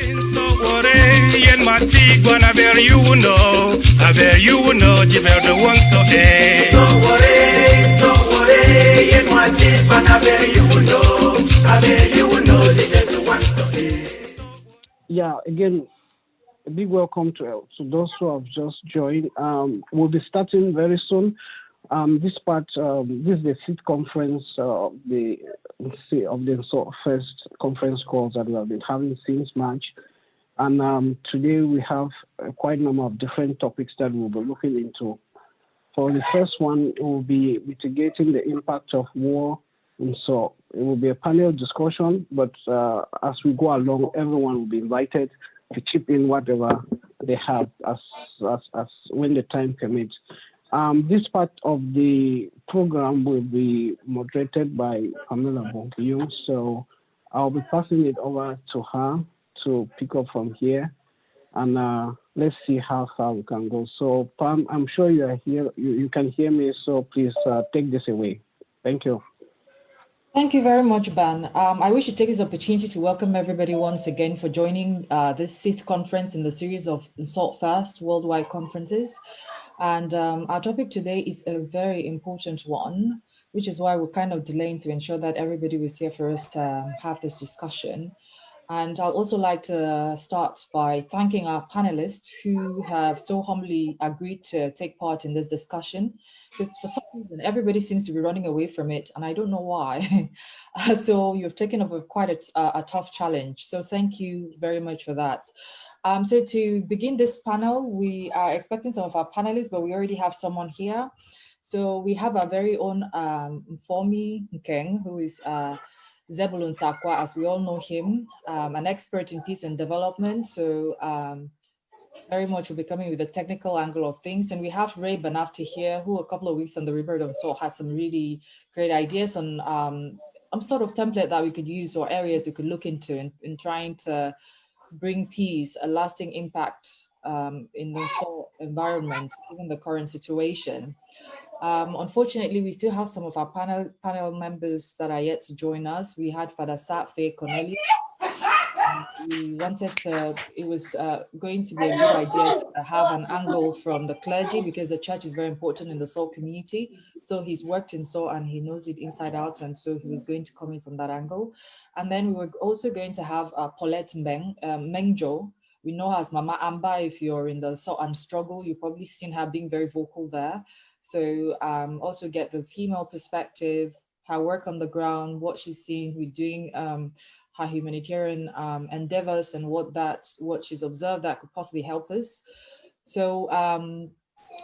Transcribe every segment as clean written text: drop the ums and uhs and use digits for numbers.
So yen mati gwana ver you know, jiver the one so eh. So yen mati gwana ver you know, jiver the one so eh. Yeah, again, a big welcome to those who have just joined. We'll be starting very soon. This is the fifth conference of the first conference calls that we have been having since March. And today we have quite a number of different topics that we'll be looking into. For the first one, it will be mitigating the impact of war. And so it will be a panel discussion, but as we go along, everyone will be invited to chip in whatever they have as when the time permits. This part of the program will be moderated by Pamela Bonquillon, so I'll be passing it over to her to pick up from here, and let's see how far we can go. So Pam, I'm sure you are here, you can hear me, so please take this away. Thank you. Thank you very much, Ban. I wish to take this opportunity to welcome everybody once again for joining this sixth conference in the series of Salt Fast worldwide conferences. And our topic today is a very important one, which is why we're kind of delaying to ensure that everybody was here for us to have this discussion. And I'd also like to start by thanking our panelists who have so humbly agreed to take part in this discussion, because for some reason, everybody seems to be running away from it, and I don't know why. So you've taken up quite a tough challenge. So thank you very much for that. So to begin this panel, we are expecting some of our panelists, but we already have someone here. So we have our very own Mfomi Nkeng, who is Zebulun Takwa, as we all know him, an expert in peace and development. So very much will be coming with the technical angle of things. And we have Ray Banafti here, who a couple of weeks on the River of Salt had some really great ideas on some sort of template that we could use or areas we could look into in trying to bring peace, a lasting impact in the Salt environment, given the current situation. Unfortunately, we still have some of our panel members that are yet to join us. We had Father Satfe Cornelius. We wanted to, it was going to be a good idea to have an angle from the clergy, because the church is very important in the Salt community. So he's worked in Salt and he knows it inside out. And so he was going to come in from that angle. And then we were also going to have Paulette Mengjo. We know her as Mama Amba. If you're in the Salt and Struggle, you've probably seen her being very vocal there. So also get the female perspective, her work on the ground, what she's seeing, we're doing her humanitarian endeavors and what she's observed that could possibly help us. So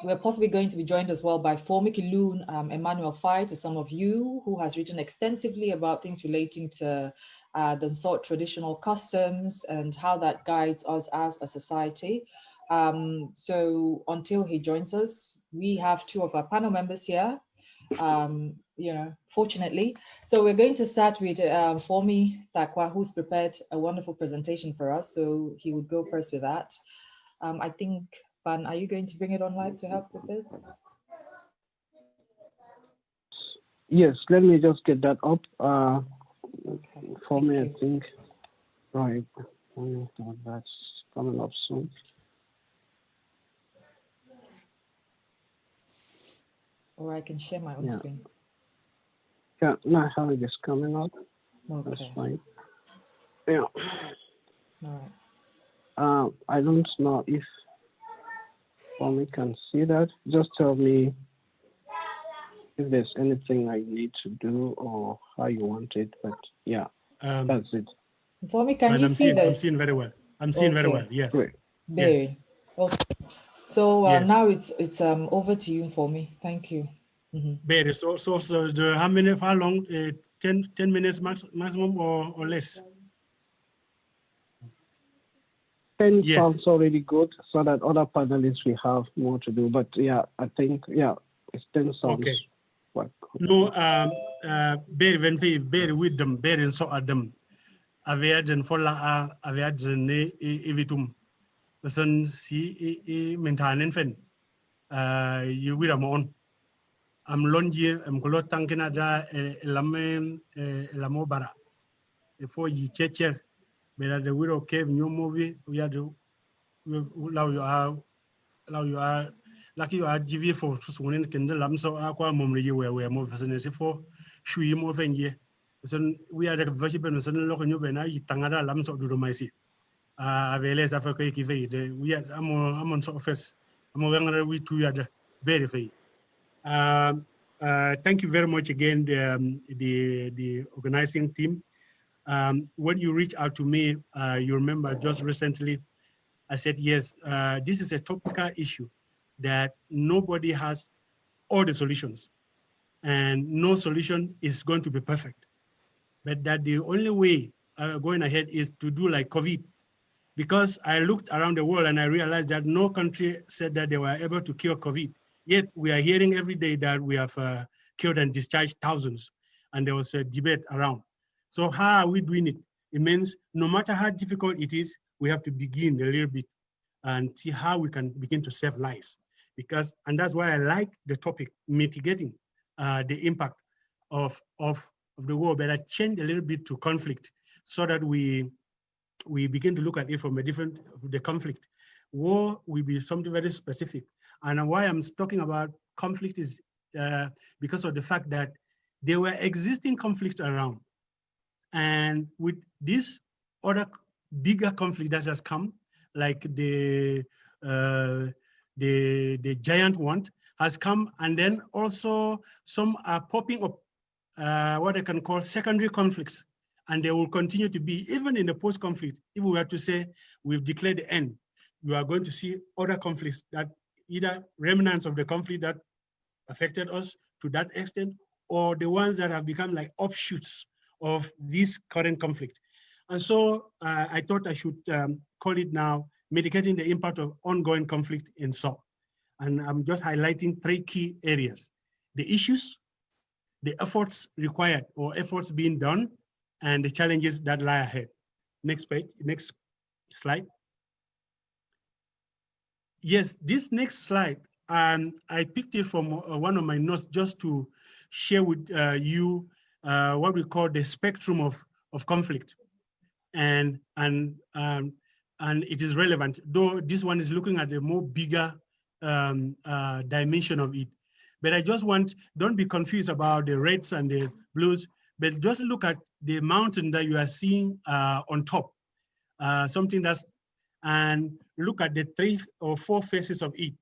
we're possibly going to be joined as well by Fomi Kilun Emmanuel Fai, to some of you, who has written extensively about things relating to the Salt traditional customs and how that guides us as a society. So until he joins us, we have two of our panel members here, fortunately. So we're going to start with Fomi Takwa, who's prepared a wonderful presentation for us. So he would go first with that. I think, Ban, are you going to bring it on live to help with this? Yes, let me just get that up. Okay, for me, I think, right, that's coming up soon. Or I can share my own screen. Yeah, no, how it is coming up. Okay. That's fine. Yeah. All right. I don't know if we can see that. Just tell me if there's anything I need to do or how you want it. But yeah, that's it. For me, can you see this? I'm seeing very well. I'm seeing very well. Yes. Great. Yes. Okay. So yes. Now it's over to you for me. Thank you. Very. So how long? 10 minutes maximum or less? 10 sounds already good, so that other panelists will have more to do. But yeah, I think it's 10 sounds. Okay. Quite no, very wisdom, very so adam. Aviaden fola aviaden evitum. The son see maintainen fen. You will am on. I'm longi, I'm color tankinada lame lamobara. Before ye checher, But at the widow cave new movie, we had to allow you are lucky you are GV for soon can the lamso aqua mummy where more facility for shui more than ye. So we are the version of the local new bena, Tangada lamso do my see. Aveles Africa, we are I'm on surface. I'm going we two are very fair. Thank you very much again, the organizing team. When you reach out to me, you remember just recently, I said, yes, this is a topical issue that nobody has all the solutions and no solution is going to be perfect. But that the only way going ahead is to do like COVID, because I looked around the world and I realized that no country said that they were able to cure COVID. Yet we are hearing every day that we have killed and discharged thousands, and there was a debate around. So how are we doing it? It means no matter how difficult it is, we have to begin a little bit and see how we can begin to save lives. Because, and that's why I like the topic, mitigating the impact of the war, but I change a little bit to conflict so that we begin to look at it from a different, the conflict. War will be something very specific. And why I'm talking about conflict is because of the fact that there were existing conflicts around. And with this other bigger conflict that has come, like the giant one has come, and then also some are popping up what I can call secondary conflicts, and they will continue to be even in the post-conflict. If we were to say we've declared the end, you are going to see other conflicts that either remnants of the conflict that affected us to that extent, or the ones that have become like offshoots of this current conflict. And so I thought I should call it now mitigating the impact of ongoing conflict in SAW. And I'm just highlighting 3 key areas: the issues, the efforts required or efforts being done, and the challenges that lie ahead. Next page, next slide. Yes, this next slide, I picked it from one of my notes just to share with you what we call the spectrum of conflict. And it is relevant, though this one is looking at the more bigger dimension of it. But I just want, don't be confused about the reds and the blues, but just look at the mountain that you are seeing on top, something that's, and look at the 3 or 4 faces of it.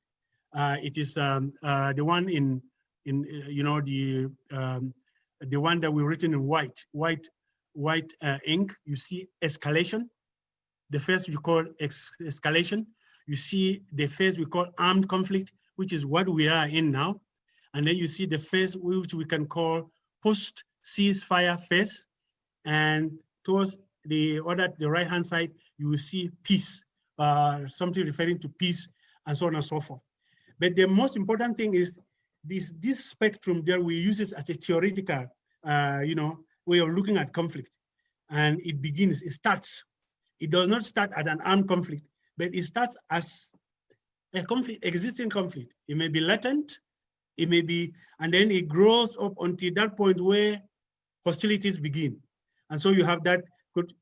It is the one in you know, the one that we written in white ink. You see escalation. The phase we call escalation. You see the phase we call armed conflict, which is what we are in now. And then you see the phase which we can call post-ceasefire phase. And towards the right-hand side, you will see peace, something referring to peace, and so on and so forth. But the most important thing is this spectrum there, we use it as a theoretical you know, way of looking at conflict. And it starts. It does not start at an armed conflict, but it starts as a conflict, existing conflict. It may be latent, it may be, and then it grows up until that point where hostilities begin. And so you have that,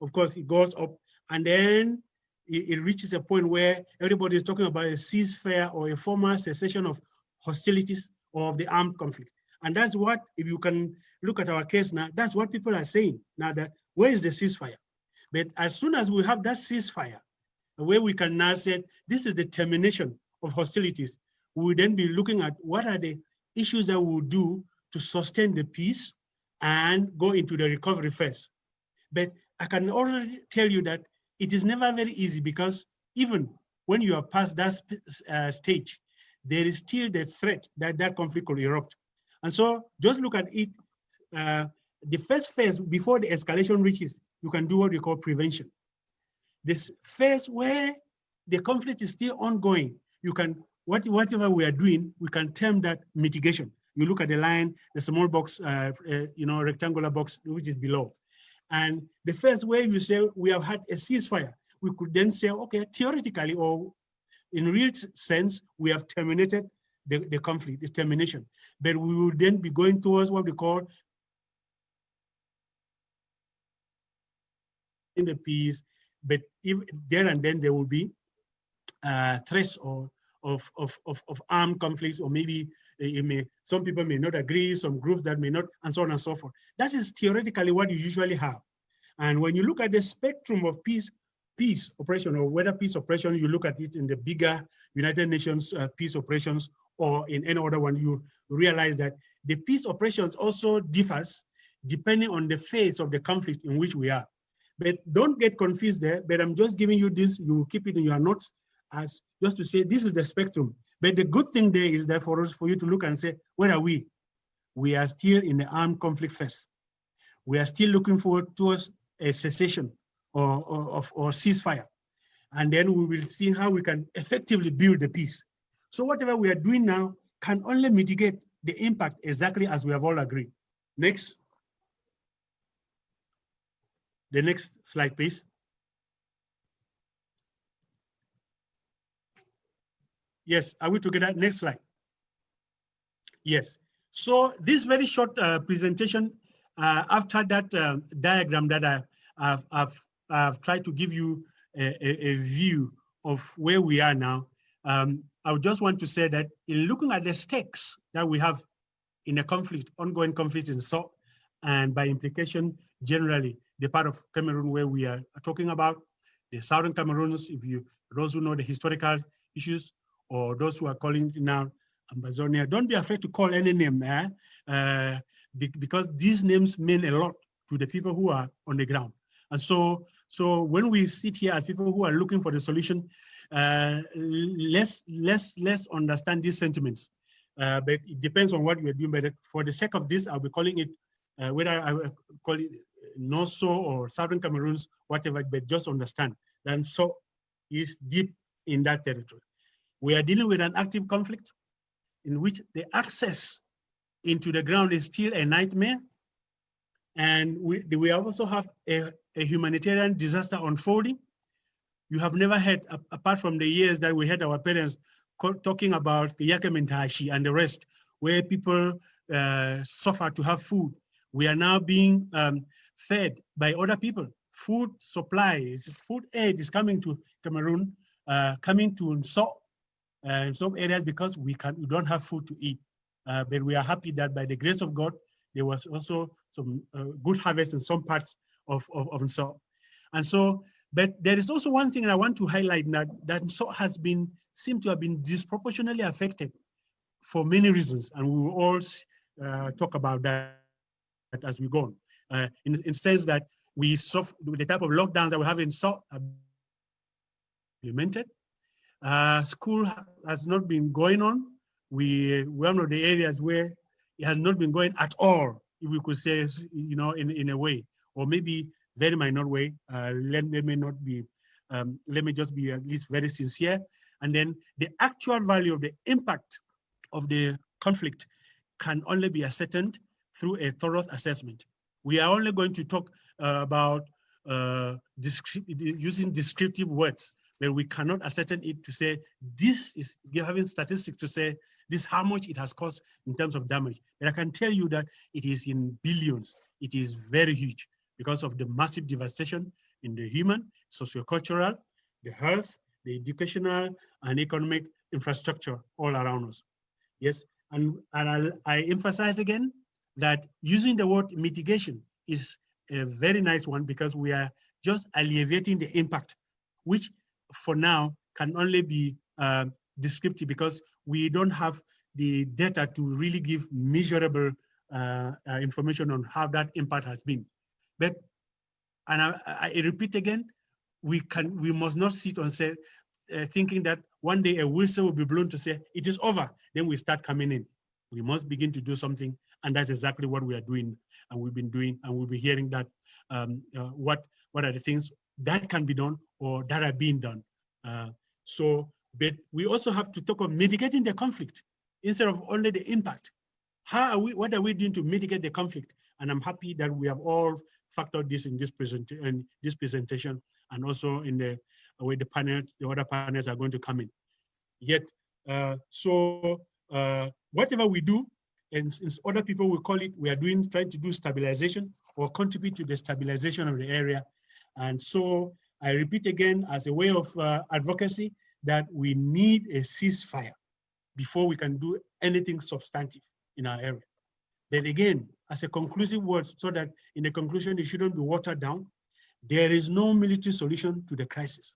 of course, it goes up, and then it reaches a point where everybody is talking about a ceasefire or a formal cessation of hostilities or of the armed conflict. And that's what, if you can look at our case now, that's what people are saying now, that where is the ceasefire? But as soon as we have that ceasefire, where we can now say, this is the termination of hostilities, we will then be looking at what are the issues that we will do to sustain the peace and go into the recovery phase. But I can already tell you that it is never very easy, because even when you are past that stage, there is still the threat that that conflict could erupt. And so just look at it. The first phase before the escalation reaches, you can do what we call prevention. This phase where the conflict is still ongoing, you can, whatever we are doing, we can term that mitigation. You look at the line, the small box, you know, rectangular box, which is below. And the phase where you say we have had a ceasefire, we could then say, okay, theoretically or in real sense, we have terminated the conflict, this termination. But we will then be going towards what we call in the peace but if there and then there will be threats or of armed conflicts, or maybe some people may not agree, some groups that may not, and so on and so forth. That is theoretically what you usually have. And when you look at the spectrum of peace operation, or whether peace operation, you look at it in the bigger United Nations peace operations, or in any other one, you realize that the peace operations also differs depending on the phase of the conflict in which we are. But don't get confused there, but I'm just giving you this, you keep it in your notes as just to say this is the spectrum. But the good thing there is that for you to look and say, where are we? We are still in the armed conflict phase. We are still looking forward towards a cessation or ceasefire. And then we will see how we can effectively build the peace. So whatever we are doing now can only mitigate the impact exactly as we have all agreed. Next. The next slide, please. Yes, are we together? Next slide. Yes. So this very short presentation, after that diagram that I've tried to give you a view of where we are now, I would just want to say that in looking at the stakes that we have in a conflict, ongoing conflict in South, and by implication, generally, the part of Cameroon where we are talking about, the Southern Cameroons, those who know the historical issues, or those who are calling now Ambazonia, don't be afraid to call any name, because these names mean a lot to the people who are on the ground. And so when we sit here as people who are looking for the solution, let's understand these sentiments. But it depends on what we're doing. But for the sake of this, I'll be calling it, whether I will call it Noso or Southern Cameroons, whatever, but just understand that So is deep in that territory. We are dealing with an active conflict in which the access into the ground is still a nightmare. And we also have a humanitarian disaster unfolding. You have never heard, apart from the years that we had our parents talking about Yakemintashi and the rest, where people suffer to have food. We are now being fed by other people. Food supplies, food aid is coming to Cameroon, coming to some areas because we don't have food to eat. But we are happy that by the grace of God, there was also some good harvest in some parts of Nsọ. And so, but there is also one thing I want to highlight, that Nsọ seemed to have been disproportionately affected for many reasons, and we will all talk about that as we go on. In the sense that we suffer the type of lockdowns that we have in Nsọ implemented. School has not been going on. We're one of the areas where it has not been going at all, if we could say, in a way, or maybe very minor way. Let me just be at least very sincere. And then the actual value of the impact of the conflict can only be ascertained through a thorough assessment. We are only going to talk about using descriptive words, but we cannot ascertain it to say, this is having statistics to say, this how much it has cost in terms of damage. But I can tell you that it is in billions. It is very huge because of the massive devastation in the human, sociocultural, the health, the educational, and economic infrastructure all around us. Yes, and I emphasize again that using the word mitigation is a very nice one, because we are just alleviating the impact, which for now can only be descriptive, because we don't have the data to really give measurable information on how that impact has been. But, and I repeat again, we must not sit and say, thinking that one day a whistle will be blown to say it is over, then we start coming in. We must begin to do something, and that's exactly what we are doing, and we've been doing, and we'll be hearing that what are the things that can be done or that are being done. But we also have to talk of mitigating the conflict instead of only the impact. What are we doing to mitigate the conflict? And I'm happy that we have all factored this in this presentation, and also in the way the other panels are going to come in. Yet, whatever we do, and since other people will call it, we are trying to do stabilization or contribute to the stabilization of the area. And so I repeat again, as a way of advocacy, that we need a ceasefire before we can do anything substantive in our area. Then again, as a conclusive word, so that in the conclusion, it shouldn't be watered down, there is no military solution to the crisis.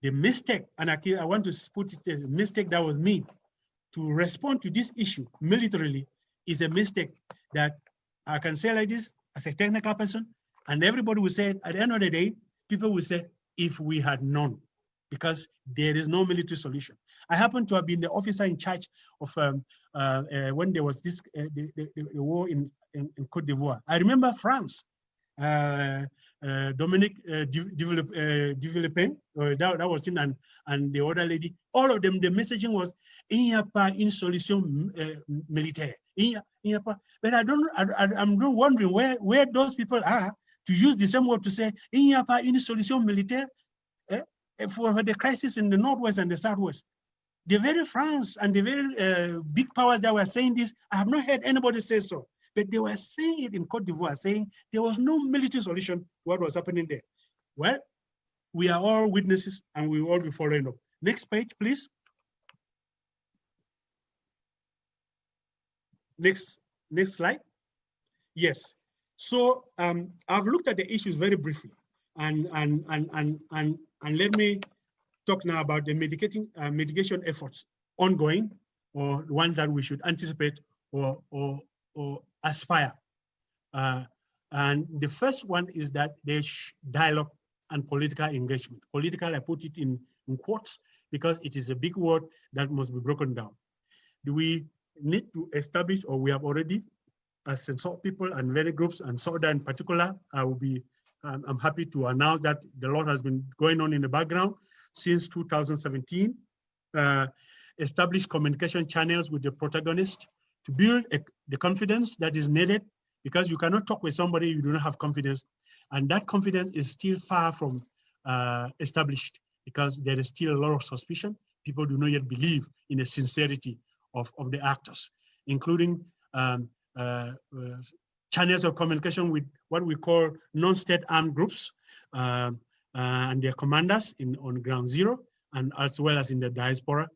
The mistake, and I want to put it as a mistake that was made to respond to this issue militarily is a mistake that I can say like this as a technical person, and everybody will say at the end of the day, people will say, if we had known, because there is no military solution. I happen to have been the officer in charge of when there was this the war in Côte d'Ivoire. I remember France, Dominique developing, that was him, and the other lady. All of them, the messaging was, il n'y a pas une solution militaire. But I'm wondering where those people are to use the same word to say, il n'y a pas une solution militaire for the crisis in the Northwest and the Southwest. The very France and the very big powers that were saying this, I have not heard anybody say so. But they were saying it in Côte d'Ivoire, saying there was no military solution to what was happening there. Well, we are all witnesses and we will all be following up. Next page, please. Next slide. Yes. So I've looked at the issues very briefly, and let me talk now about the mitigation efforts ongoing, or the ones that we should anticipate or aspire. And the first one is that there's dialogue and political engagement. Political, I put it in quotes because it is a big word that must be broken down. Do we need to establish, or we have already, as Sensor people and very groups, and SODA in particular, I'm happy to announce that the lot has been going on in the background since 2017. Establish communication channels with the protagonist to build the confidence that is needed, because you cannot talk with somebody you do not have confidence. And that confidence is still far from established, because there is still a lot of suspicion. People do not yet believe in the sincerity of the actors, including channels of communication with what we call non-state armed groups and their commanders on ground zero, and as well as in the diaspora.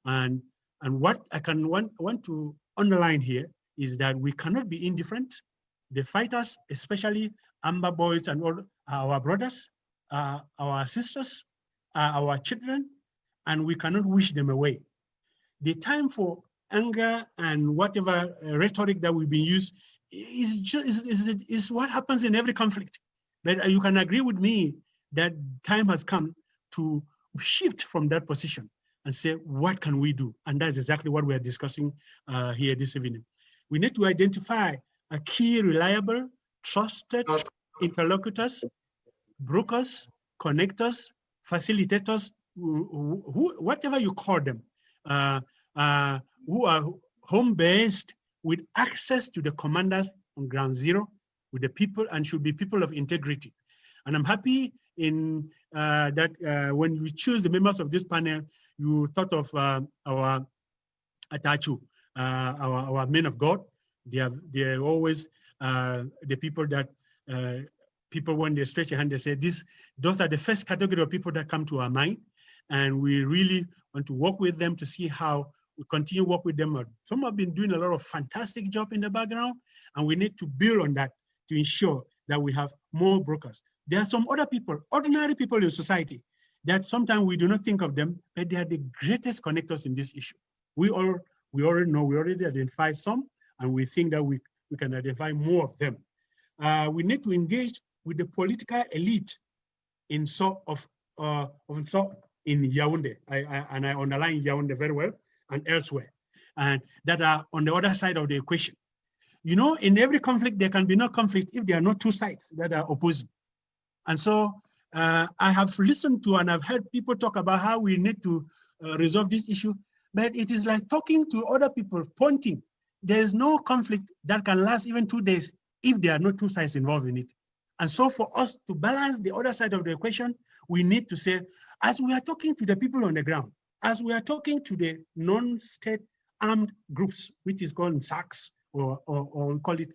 And what I want to underline here is that we cannot be indifferent. The fighters, especially Amber boys and all our brothers, our sisters, our children, and we cannot wish them away. The time for anger and whatever rhetoric that we've been used is what happens in every conflict. But you can agree with me that time has come to shift from that position and say, what can we do? And that's exactly what we are discussing here this evening. We need to identify a key, reliable, trusted interlocutors, brokers, connectors, facilitators, whatever you call them, who are home-based with access to the commanders on ground zero, with the people, and should be people of integrity. And I'm happy in that when we choose the members of this panel, you thought of our Atachu, our men of God. They're always the people that people, when they stretch a hand, they say, those are the first category of people that come to our mind. And we really want to work with them to see how we continue to work with them. Some have been doing a lot of fantastic job in the background, and we need to build on that to ensure that we have more brokers. There are some other people, ordinary people in society, that sometimes we do not think of them, but they are the greatest connectors in this issue. We already know, we already identified some, and we think that we can identify more of them. We need to engage with the political elite in in Yaoundé, and I underline Yaoundé very well, and elsewhere, and that are on the other side of the equation. You know, in every conflict, there can be no conflict if there are not two sides that are opposing. And so I have listened to and I've heard people talk about how we need to resolve this issue, but it is like talking to other people, pointing. There is no conflict that can last even 2 days if there are no two sides involved in it. And so for us to balance the other side of the equation, we need to say, as we are talking to the people on the ground, as we are talking to the non-state armed groups, which is called SACs, or we call it,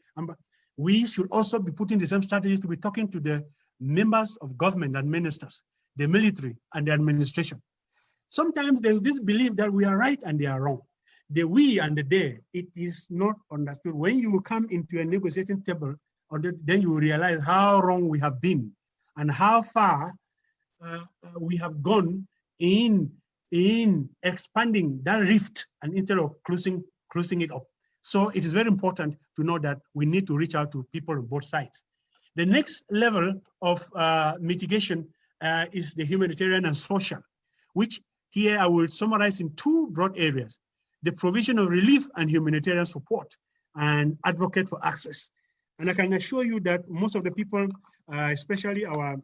we should also be putting the same strategies to be talking to the members of government and ministers, the military and the administration. Sometimes there's this belief that we are right and they are wrong. The we and the they, it is not understood. When you come into a negotiating table, then you realize how wrong we have been and how far we have gone in expanding that rift and instead of closing it up. So it is very important to know that we need to reach out to people on both sides. The next level of mitigation is the humanitarian and social, which here I will summarize in two broad areas: the provision of relief and humanitarian support, and advocate for access. And I can assure you that most of the people, especially our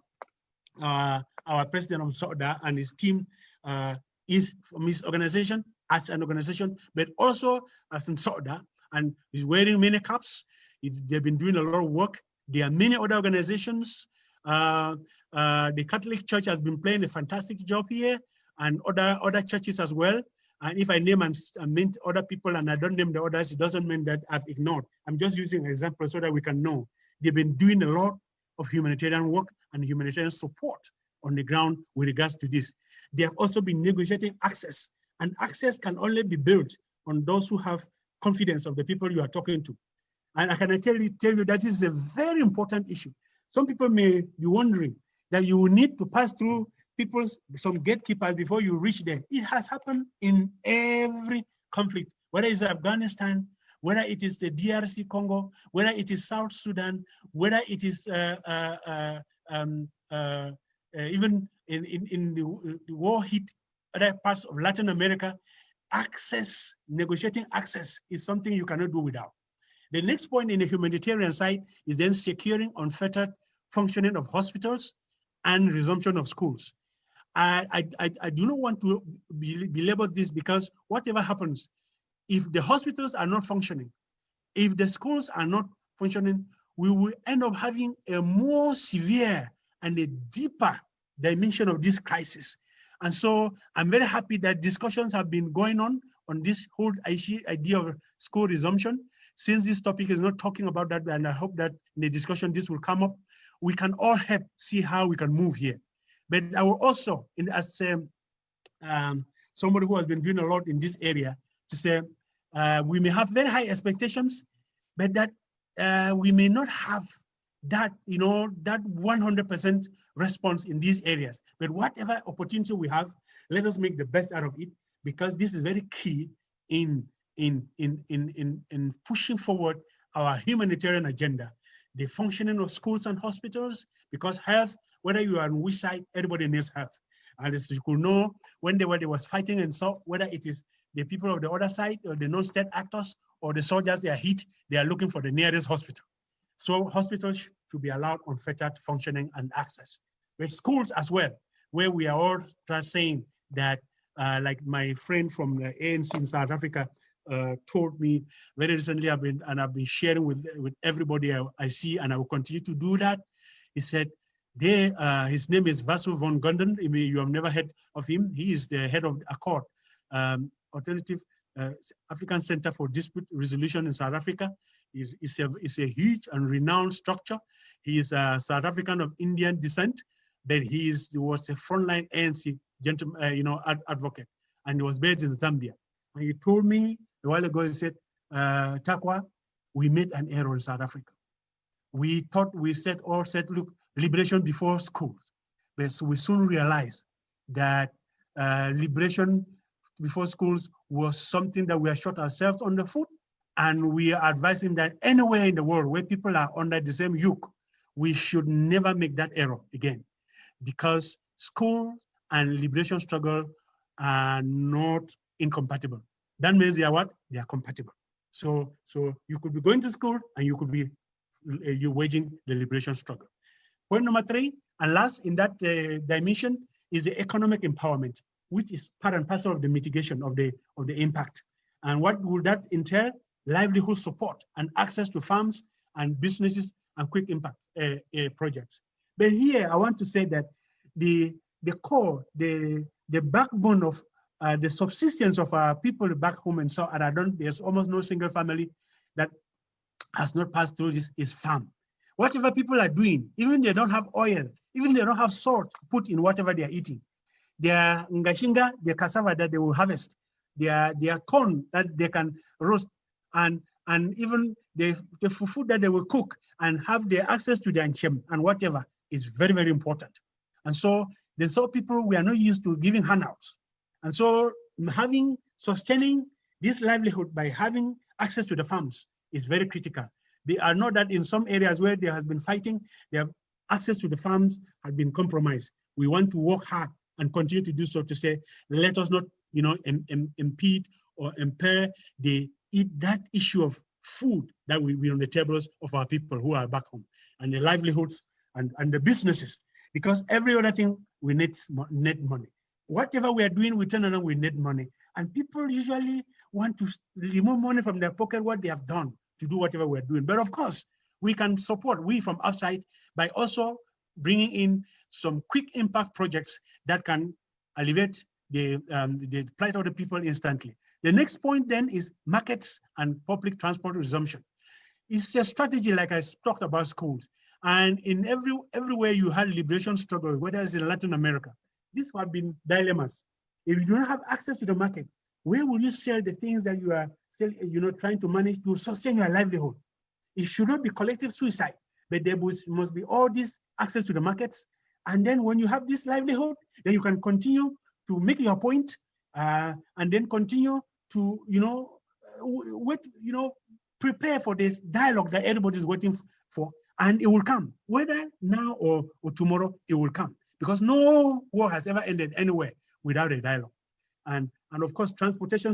president of SODA and his team, is from his organization as an organization, but also as in SODA, and he's wearing many caps. They've been doing a lot of work. There are many other organizations. The Catholic Church has been playing a fantastic job here, and other churches as well. And if I name and mean other people and I don't name the others, it doesn't mean that I've ignored. I'm just using an example so that we can know. They've been doing a lot of humanitarian work and humanitarian support on the ground with regards to this. They have also been negotiating access, and access can only be built on those who have confidence of the people you are talking to. And I can tell you that is a very important issue. Some people may be wondering that you will need to pass through some gatekeepers before you reach there. It has happened in every conflict, whether it's Afghanistan, whether it is the DRC Congo, whether it is South Sudan, whether it is even in the war-hit other parts of Latin America. Access, negotiating access is something you cannot do without. The next point in the humanitarian side is then securing unfettered functioning of hospitals and resumption of schools. I do not want to belabor this, because whatever happens, if the hospitals are not functioning, if the schools are not functioning, we will end up having a more severe and a deeper dimension of this crisis. And so I'm very happy that discussions have been going on this whole idea of school resumption. Since this topic is not talking about that, and I hope that in the discussion this will come up, we can all help see how we can move here. But I will also, as somebody who has been doing a lot in this area, to say we may have very high expectations, but that we may not have that, that 100% response in these areas. But whatever opportunity we have, let us make the best out of it, because this is very key in pushing forward our humanitarian agenda, the functioning of schools and hospitals, because health, whether you are on which side, everybody needs health. And as you could know, when they was fighting, and so whether it is the people of the other side or the non-state actors or the soldiers they are hit, they are looking for the nearest hospital. So hospitals should be allowed unfettered functioning and access. But schools as well, where we are all saying that, like my friend from the ANC in South Africa told me very recently, I've been sharing with everybody I see, and I will continue to do that. He said, his name is Vasu von Gunden. You have never heard of him. He is the head of Accord, Alternative African Center for Dispute Resolution in South Africa. It's a huge and renowned structure. He is a South African of Indian descent, but he was a frontline ANC gentleman, advocate, and he was based in Zambia. And he told me a while ago, he said, Takwa, we made an error in South Africa. We said, look, liberation before schools. But so we soon realized that liberation before schools was something that we have shot ourselves on the foot. And we are advising that anywhere in the world where people are under the same yoke, we should never make that error again, because school and liberation struggle are not incompatible. That means they are what? They are compatible. So you could be going to school and you could be you're waging the liberation struggle. Point number 3, and last in that dimension, is the economic empowerment, which is part and parcel of the mitigation of the impact. And what would that entail? Livelihood support and access to farms and businesses and quick impact projects. But here I want to say that the core, the backbone of the subsistence of our people back home, and so there's almost no single family that has not passed through this is farm. whatever people are doing, even they don't have oil, even they don't have salt put in whatever they are eating, their ngashinga, their cassava that they will harvest, their corn that they can roast, and even the fufu that they will cook and have their access to their nchem and whatever is very, very important. And so they saw people, we are not used to giving handouts. And so sustaining this livelihood by having access to the farms is very critical. I know that in some areas where there has been fighting, their access to the farms has been compromised. We want to work hard and continue to do so, to say, let us not, impede or impair that issue of food that will be on the tables of our people who are back home, and the livelihoods and the businesses, because every other thing we need money. Whatever we are doing, we turn around, we need money. And people usually want to remove money from their pocket, what they have done to do whatever we're doing. But of course, we can support, we from outside, by also bringing in some quick impact projects that can alleviate the plight of the people instantly. The next point then is markets and public transport resumption. It's a strategy, like I talked about schools. And in everywhere you had liberation struggle, whether it's in Latin America, these have been dilemmas. If you don't have access to the market, where will you sell the things that you are trying to manage to sustain your livelihood? It should not be collective suicide, but there must be all this access to the markets. And then when you have this livelihood, then you can continue to make your point, and then continue to, prepare for this dialogue that everybody's waiting for, and it will come, whether now or tomorrow, it will come, because no war has ever ended anywhere without a dialogue. And of course, transportation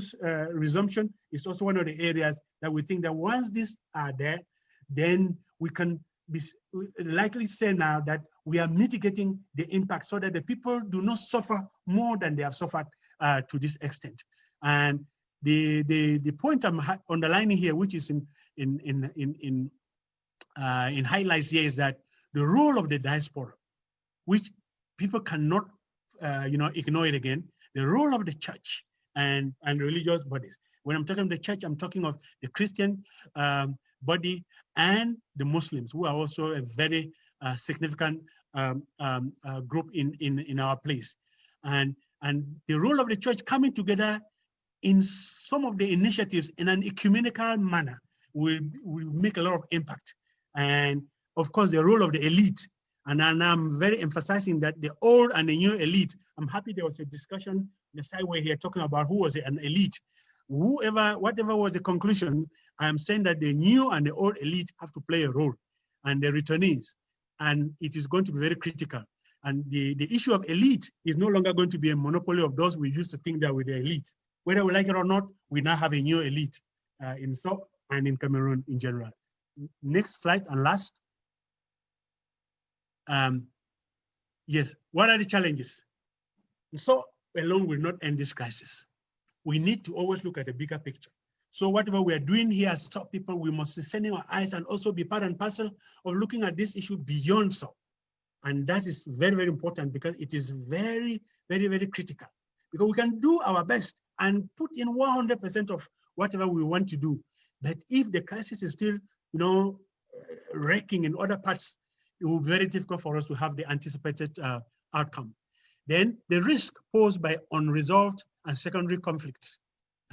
resumption is also one of the areas that we think that once these are there, then we can likely say now that we are mitigating the impact so that the people do not suffer more than they have suffered to this extent. And the point I'm underlining here, which is in highlights here, is that the role of the diaspora, which people cannot ignore it again, the role of the church and religious bodies. When I'm talking of the church, I'm talking of the Christian body and the Muslims, who are also a very significant group in our place. And the role of the church coming together in some of the initiatives in an ecumenical manner will make a lot of impact. And of course, the role of the elite. And I'm very emphasizing that the old and the new elite. I'm happy there was a discussion on the sideway here talking about who was an elite. Whatever was the conclusion, I'm saying that the new and the old elite have to play a role, and the returnees. And it is going to be very critical. And the issue of elite is no longer going to be a monopoly of those we used to think that were the elite. Whether we like it or not, we now have a new elite in South and in Cameroon in general. Next slide and last. Yes, what are the challenges? So alone will not end this crisis. We need to always look at the bigger picture. So whatever we are doing here as top people, we must be sending our eyes and also be part and parcel of looking at this issue beyond so. And that is very, very important, because it is very, very, very critical. Because we can do our best and put in 100% of whatever we want to do. But if the crisis is still, wrecking in other parts, it will be very difficult for us to have the anticipated outcome. Then the risk posed by unresolved and secondary conflicts.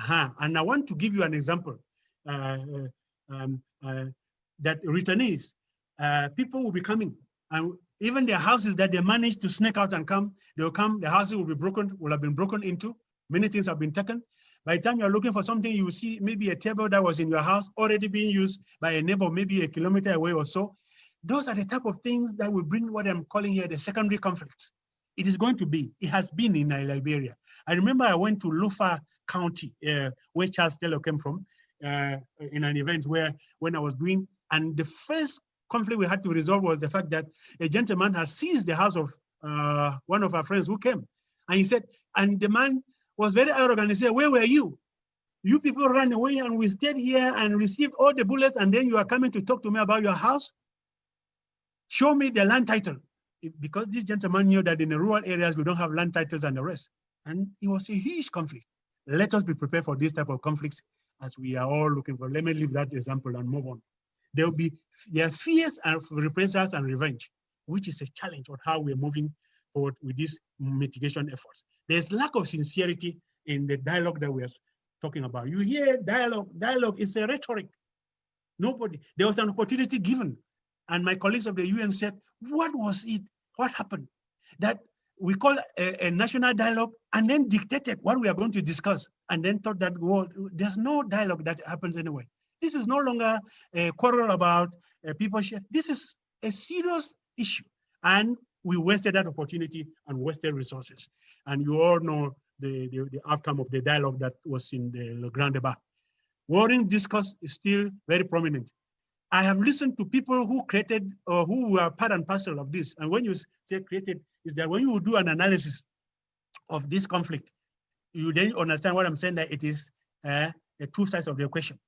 And I want to give you an example that returnees, people will be coming, and even their houses that they managed to sneak out and come, they will come, the houses will be broken, will have been broken into, many things have been taken. By the time you're looking for something, you will see maybe a table that was in your house already being used by a neighbor, maybe a kilometer away or so. Those are the type of things that will bring what I'm calling here the secondary conflicts. It is going to be, it has been in Liberia. I remember I went to Lufa County, where Charles Taylor came from, in an event when I was doing, and the first conflict we had to resolve was the fact that a gentleman has seized the house of one of our friends who came. And he said, and the man was very arrogant. He said, "Where were you? You people ran away and we stayed here and received all the bullets, and then you are coming to talk to me about your house? Show me the land title." Because this gentleman knew that in the rural areas, we don't have land titles and the rest. And it was a huge conflict. Let us be prepared for this type of conflicts as we are all looking for. Let me leave that example and move on. there will be fears of reprisals and revenge, which is a challenge on how we're moving forward with these mitigation efforts. There's lack of sincerity in the dialogue that we're talking about. You hear dialogue is a rhetoric. There was an opportunity given. And my colleagues of the UN said, what was it? What happened? That we call a national dialogue and then dictated what we are going to discuss and then thought that, well, there's no dialogue that happens anyway. This is no longer a quarrel about people share. This is a serious issue. And we wasted that opportunity and wasted resources. And you all know the outcome of the dialogue that was in the Grand Débat. Warring discourse is still very prominent. I have listened to people who created or who were part and parcel of this. And when you say created, is that when you do an analysis of this conflict, you then understand what I'm saying, that it is the two sides of the equation.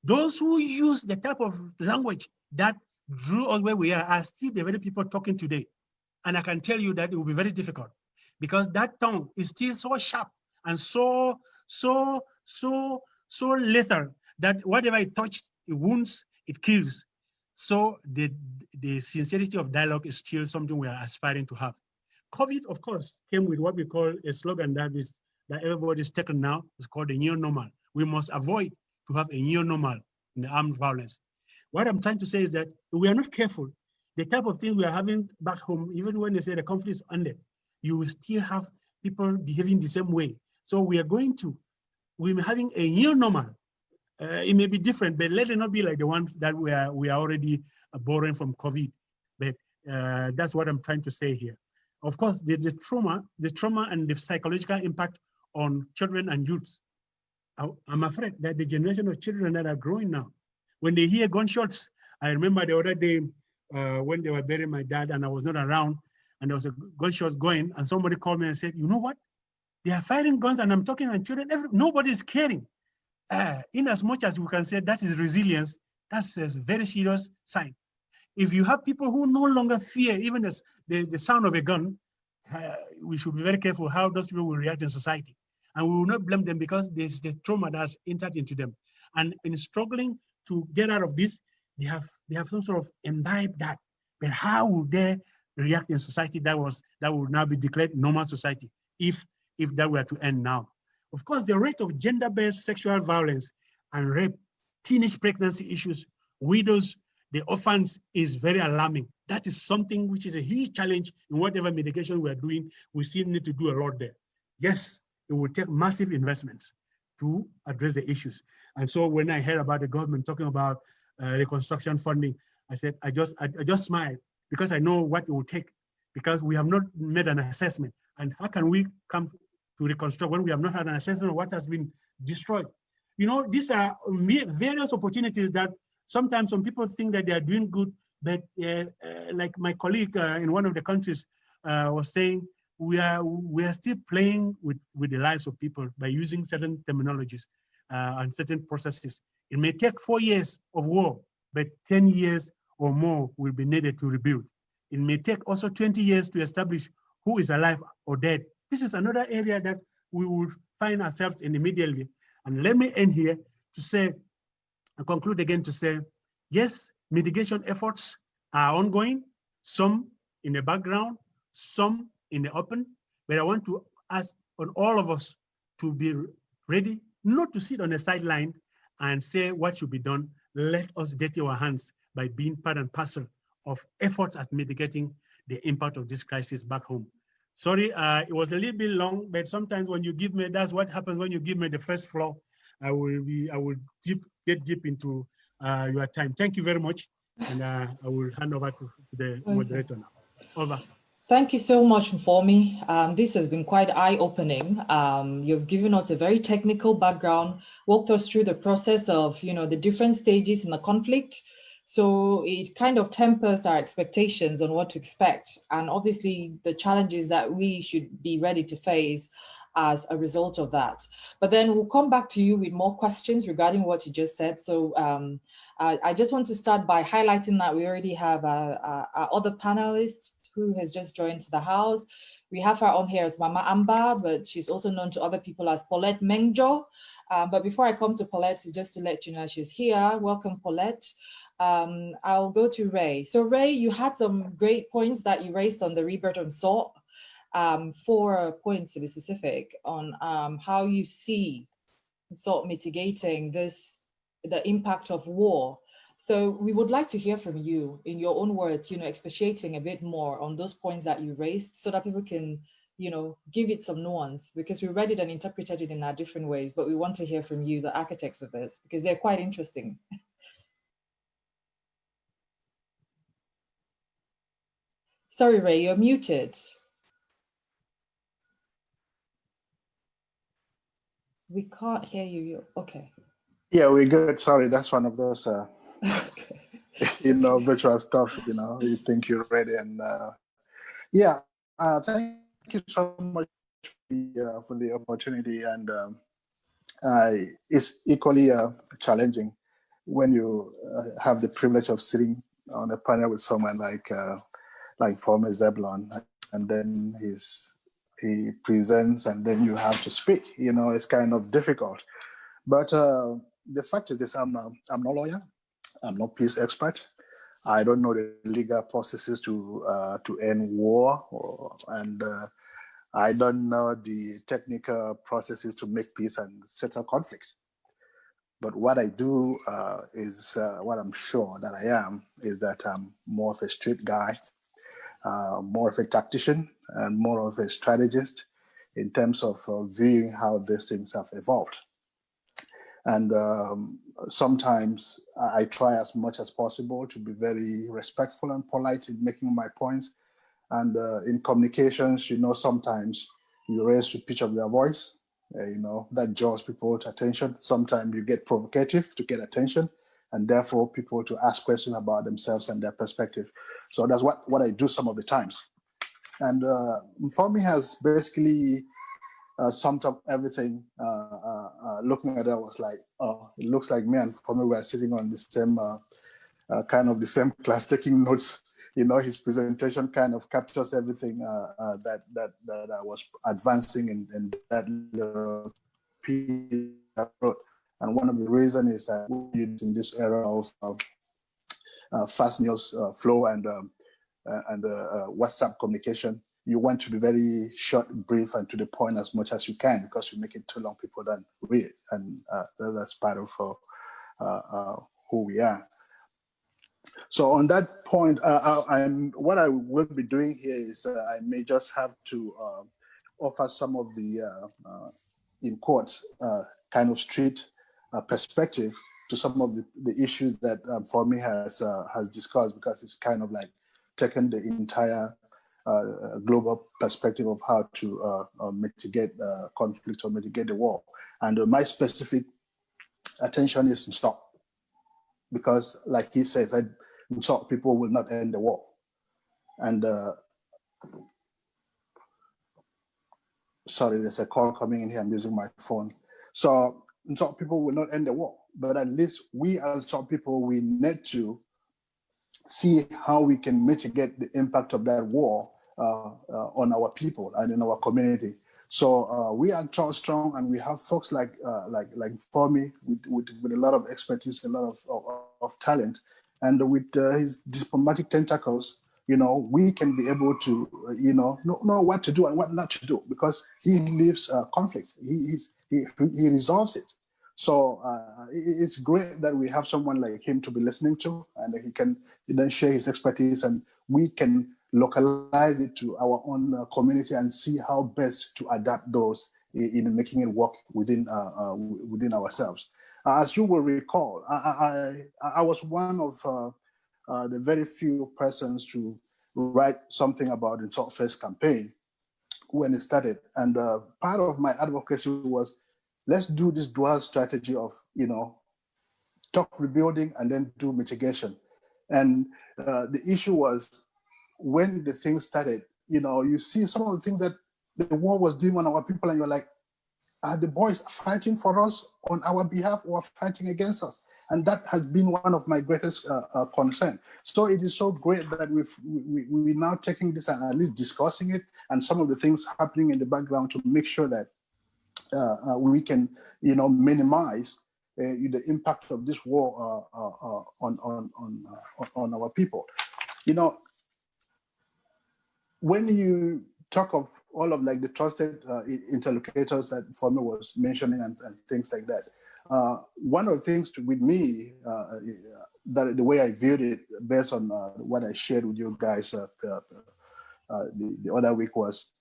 Those who use the type of language that drew us where we are still the very people talking today. And I can tell you that it will be very difficult because that tongue is still so sharp and so lethal that whatever it touches, it wounds, it kills. So the sincerity of dialogue is still something we are aspiring to have. COVID, of course, came with what we call a slogan that everybody's taken now. It's called the new normal. We must avoid to have a new normal in the armed violence. What I'm trying to say is that if we are not careful, the type of things we are having back home, even when they say the conflict is ended, you will still have people behaving the same way. So we're having a new normal. It may be different, but let it not be like the one that we are already borrowing from COVID. But that's what I'm trying to say here. Of course, the trauma and the psychological impact on children and youths. I'm afraid that the generation of children that are growing now, when they hear gunshots, I remember the other day when they were burying my dad and I was not around and there was a gunshots going and somebody called me and said, you know what? They are firing guns and I'm talking to children, nobody is caring. In as much as we can say that is resilience, that's a very serious sign. If you have people who no longer fear even the sound of a gun, we should be very careful how those people will react in society. And we will not blame them because there's the trauma that's entered into them. And in struggling to get out of this, they have some sort of imbibed that. But how will they react in society that will now be declared normal society if that were to end now? Of course, the rate of gender-based sexual violence and rape, teenage pregnancy issues, widows, the orphans is very alarming. That is something which is a huge challenge in whatever mitigation we are doing. We still need to do a lot there. Yes, it will take massive investments to address the issues. And so when I heard about the government talking about reconstruction funding, I said, I just smiled because I know what it will take because we have not made an assessment. And how can we come to reconstruct when we have not had an assessment of what has been destroyed? You know, these are various opportunities that sometimes some people think that they are doing good, but like my colleague in one of the countries was saying, we are still playing with the lives of people by using certain terminologies and certain processes. It may take 4 years of war, but 10 years or more will be needed to rebuild. It may take also 20 years to establish who is alive or dead. This is another area that we will find ourselves in immediately. And let me end here to say, and conclude again to say, yes, mitigation efforts are ongoing, some in the background, some in the open, but I want to ask on all of us to be ready, not to sit on the sideline and say what should be done. Let us dirty our hands by being part and parcel of efforts at mitigating the impact of this crisis back home. Sorry, it was a little bit long, but sometimes when you give me, that's what happens when you give me the first floor. I will get deep into your time. Thank you very much, and I will hand over to the moderator now. Over. Thank you so much, Mfomi. This has been quite eye-opening. You've given us a very technical background, walked us through the process of, the different stages in the conflict. So it kind of tempers our expectations on what to expect. And obviously the challenges that we should be ready to face as a result of that. But then we'll come back to you with more questions regarding what you just said. So I just want to start by highlighting that we already have our other panelists who has just joined the house. We have her on here as Mama Amba, but she's also known to other people as Paulette Mengjo. But before I come to Paulette, just to let you know she's here, welcome Paulette. I'll go to Ray. So Ray, you had some great points that you raised on the rebirth on SALT. 4 points to be specific on how you see SALT mitigating the impact of war. So we would like to hear from you in your own words, expatiating a bit more on those points that you raised so that people can, give it some nuance, because we read it and interpreted it in our different ways, but we want to hear from you, the architects of this, because they're quite interesting. Sorry, Ray, you're muted. We can't hear you. Okay. Yeah, we're good. Sorry, that's one of those, Okay. virtual stuff, you think you're ready. And yeah, thank you so much for the opportunity. And it's equally challenging when you have the privilege of sitting on a panel with someone like former Zebulon, and then he presents, and then you have to speak. It's kind of difficult. But the fact is this: I'm no lawyer, I'm no peace expert. I don't know the legal processes to end war, and I don't know the technical processes to make peace and settle conflicts. But what I do is what I'm sure that I am is that I'm more of a street guy, more of a tactician, and more of a strategist in terms of viewing how these things have evolved. And sometimes I try as much as possible to be very respectful and polite in making my points. And in communications, sometimes you raise the pitch of your voice, that draws people's attention. Sometimes you get provocative to get attention, and therefore people to ask questions about themselves and their perspective. So that's what I do some of the times. And for me has basically summed up everything. Looking at it, I was like, oh, it looks like me and for me we're sitting on the same kind of the same class taking notes. His presentation kind of captures everything that I was advancing in that piece I wrote. And one of the reasons is that in this era of fast news flow and WhatsApp communication, you want to be very short, brief, and to the point as much as you can, because you make it too long, people don't read. And that's part of who we are. So on that point, what I will be doing here is I may just have to offer some of the, in quotes, kind of street perspective to some of the issues that for me has discussed, because it's kind of like taken the entire global perspective of how to mitigate conflict or mitigate the war. And my specific attention is in SALT, because like he says, SALT people will not end the war. And sorry, there's a call coming in here, I'm using my phone. So SALT people will not end the war, but at least we as SALT people, we need to see how we can mitigate the impact of that war on our people and in our community. So we are strong, and we have folks like Femi with a lot of expertise, a lot of talent, and with his diplomatic tentacles, we can be able to know what to do and what not to do, because he lives conflict. He resolves it. So it's great that we have someone like him to be listening to, and he can then share his expertise, and we can localize it to our own community and see how best to adapt those in making it work within ourselves. As you will recall, I was one of the very few persons to write something about the SALT First campaign when it started. And part of my advocacy was, let's do this dual strategy of, talk rebuilding and then do mitigation. And the issue was, when the thing started, you see some of the things that the war was doing on our people, and you're like, are the boys fighting for us on our behalf or fighting against us? And that has been one of my greatest concern. So it is so great that we're now taking this and at least discussing it, and some of the things happening in the background to make sure that we can, minimize the impact of this war on our people. You know, when you talk of all of like the trusted interlocutors that Former was mentioning and things like that, one of the things with me, that the way I viewed it based on what I shared with you guys the other week was,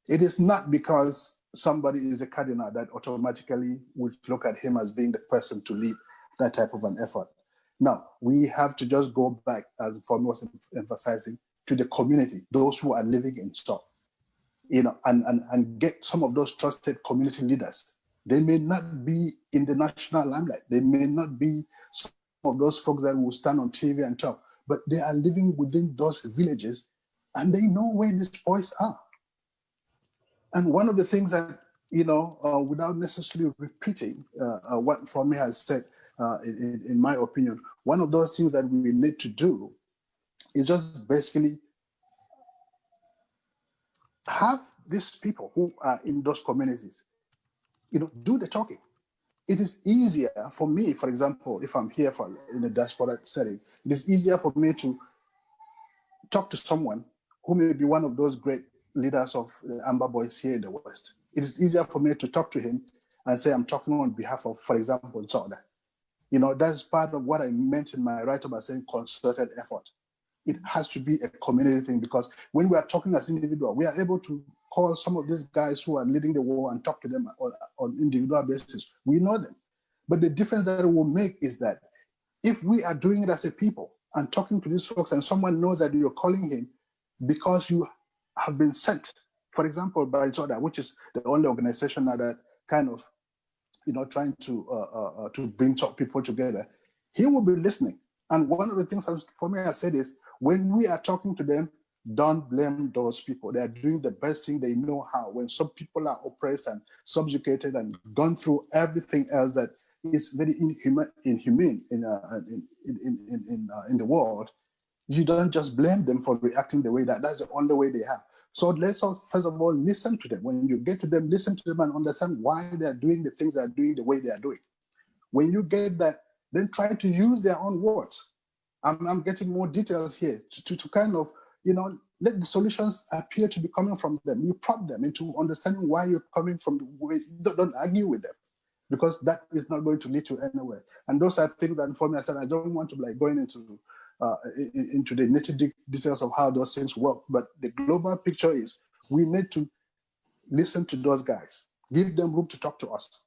it is not because somebody is a cardinal that automatically would look at him as being the person to lead that type of an effort. Now, we have to just go back, as Former was emphasizing, to the community, those who are living in SOP, you know, and get some of those trusted community leaders. They may not be in the national limelight. They may not be some of those folks that will stand on TV and talk, but they are living within those villages and they know where these boys are. And one of the things that, you know, without necessarily repeating what Former has said, in my opinion, one of those things that we need to do is just basically have these people who are in those communities, you know, do the talking. It is easier for me, for example, if I'm here in a diaspora setting, it is easier for me to talk to someone who may be one of those great leaders of the Amber Boys here in the West. It is easier for me to talk to him and say I'm talking on behalf of, for example, Soda. You know, that's part of what I meant in my write-up by saying concerted effort. It has to be a community thing, because when we are talking as individuals, we are able to call some of these guys who are leading the war and talk to them on individual basis. We know them. But the difference that it will make is that if we are doing it as a people and talking to these folks and someone knows that you're calling him because you have been sent, for example, by Zoda, which is the only organization now that kind of, you know, trying to bring people together, he will be listening. And one of the things for me I said is, when we are talking to them, don't blame those people. They are doing the best thing they know how. When some people are oppressed and subjugated and gone through everything else that is very inhumane in the world, you don't just blame them for reacting the way that's the only way they have. So let's first of all listen to them. When you get to them, listen to them and understand why they are doing the things they are doing the way they are doing. When you get that, then try to use their own words. I'm getting more details here to kind of, you know, let the solutions appear to be coming from them. You prompt them into understanding why you're coming from the way. Don't argue with them, because that is not going to lead to anywhere. And those are things that, for me, I said I don't want to like going into the nitty details of how those things work. But the global picture is we need to listen to those guys, give them room to talk to us,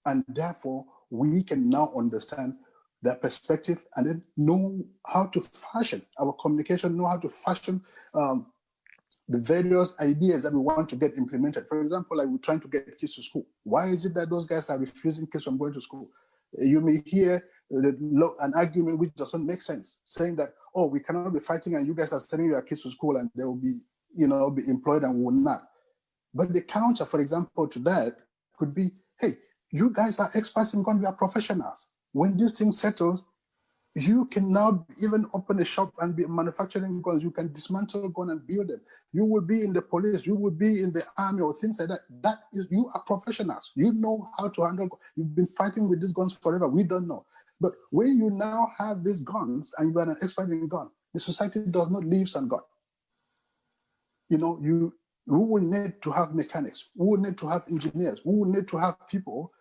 and therefore we can now understand their perspective and then know how to fashion our communication, know how to fashion the various ideas that we want to get implemented. For example, like we're trying to get kids to school. Why is it that those guys are refusing kids from going to school? You may hear an argument which doesn't make sense, saying that, oh, we cannot be fighting and you guys are sending your kids to school and they will be, you know, be employed and will not. But the counter, for example, to that could be, hey, you guys are experts in guns, we are professionals. When this thing settles, you can now even open a shop and be manufacturing guns. You can dismantle a gun and build them. You will be in the police, you will be in the army or things like that. That is, you are professionals. You know how to handle guns. You've been fighting with these guns forever. We don't know. But when you now have these guns and you are an expert in guns, the society does not live on guns. You know, we will need to have mechanics. We will need to have engineers. We will need to have people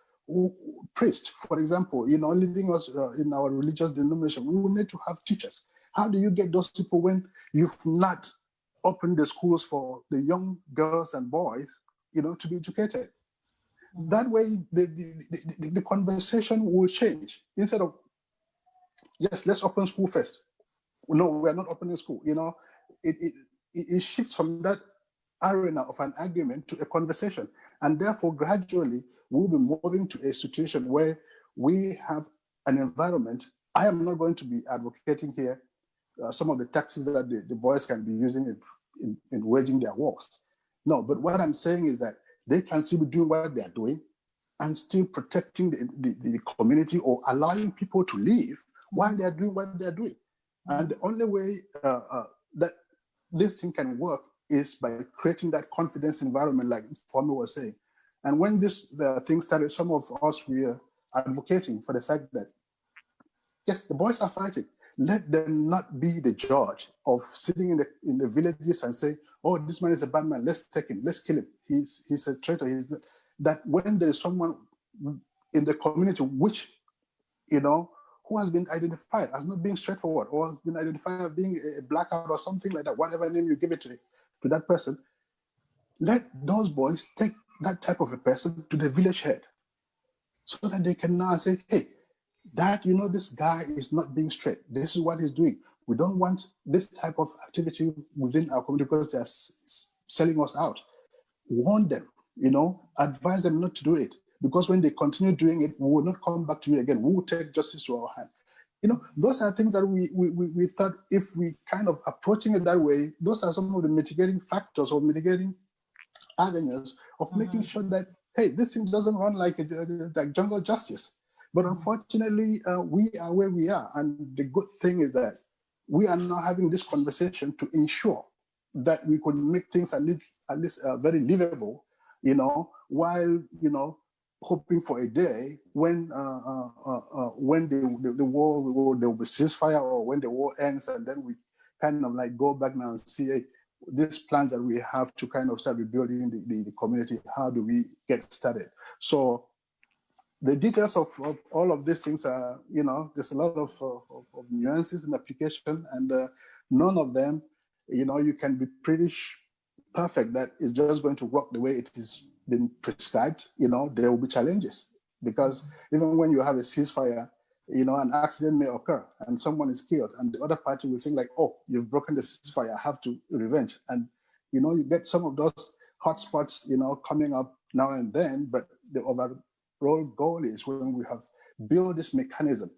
priests, for example, you know, leading us in our religious denomination. We will need to have teachers. How do you get those people when you've not opened the schools for the young girls and boys, you know, to be educated? That way, the conversation will change. Instead of, yes, let's open school first. No, we're not opening school. You know, it shifts from that arena of an argument to a conversation. And therefore, gradually, we'll be moving to a situation where we have an environment. I am not going to be advocating here some of the tactics that the boys can be using in waging their wars. No, but what I'm saying is that they can still be doing what they are doing and still protecting the community or allowing people to live while they are doing what they are doing. And the only way that this thing can work is by creating that confidence environment, like Former was saying. And when the thing started, some of us, we advocating for the fact that, yes, the boys are fighting. Let them not be the judge of sitting in the villages and say, oh, this man is a bad man, let's take him, let's kill him. He's a traitor. That when there is someone in the community which, who has been identified as not being straightforward, or has been identified as being a blackout or something like that, whatever name you give it to that person, let those boys take that type of a person to the village head so that they can now say, hey, this guy is not being straight. This is what he's doing. We don't want this type of activity within our community because they're selling us out. Warn them, advise them not to do it. Because when they continue doing it, we will not come back to you again. We will take justice to our hand. Those are things that we thought, if we kind of approaching it that way, those are some of the mitigating factors or mitigating avenues of making sure that, hey, this thing doesn't run like jungle justice. But unfortunately, we are where we are. And the good thing is that we are now having this conversation to ensure that we could make things at least very livable, while, hoping for a day when the war, there will be ceasefire, or when the war ends, and then we kind of like go back now and see, hey, these plans that we have to kind of start rebuilding the community, how do we get started? So the details of all of these things are, there's a lot of nuances in application, and none of them, you can be pretty perfect that it's just going to work the way it is been prescribed. There will be challenges, because even when you have a ceasefire, an accident may occur and someone is killed, and the other party will think like, oh, you've broken the ceasefire, I have to revenge. And, you get some of those hotspots, coming up now and then, but the overall goal is, when we have built this mechanism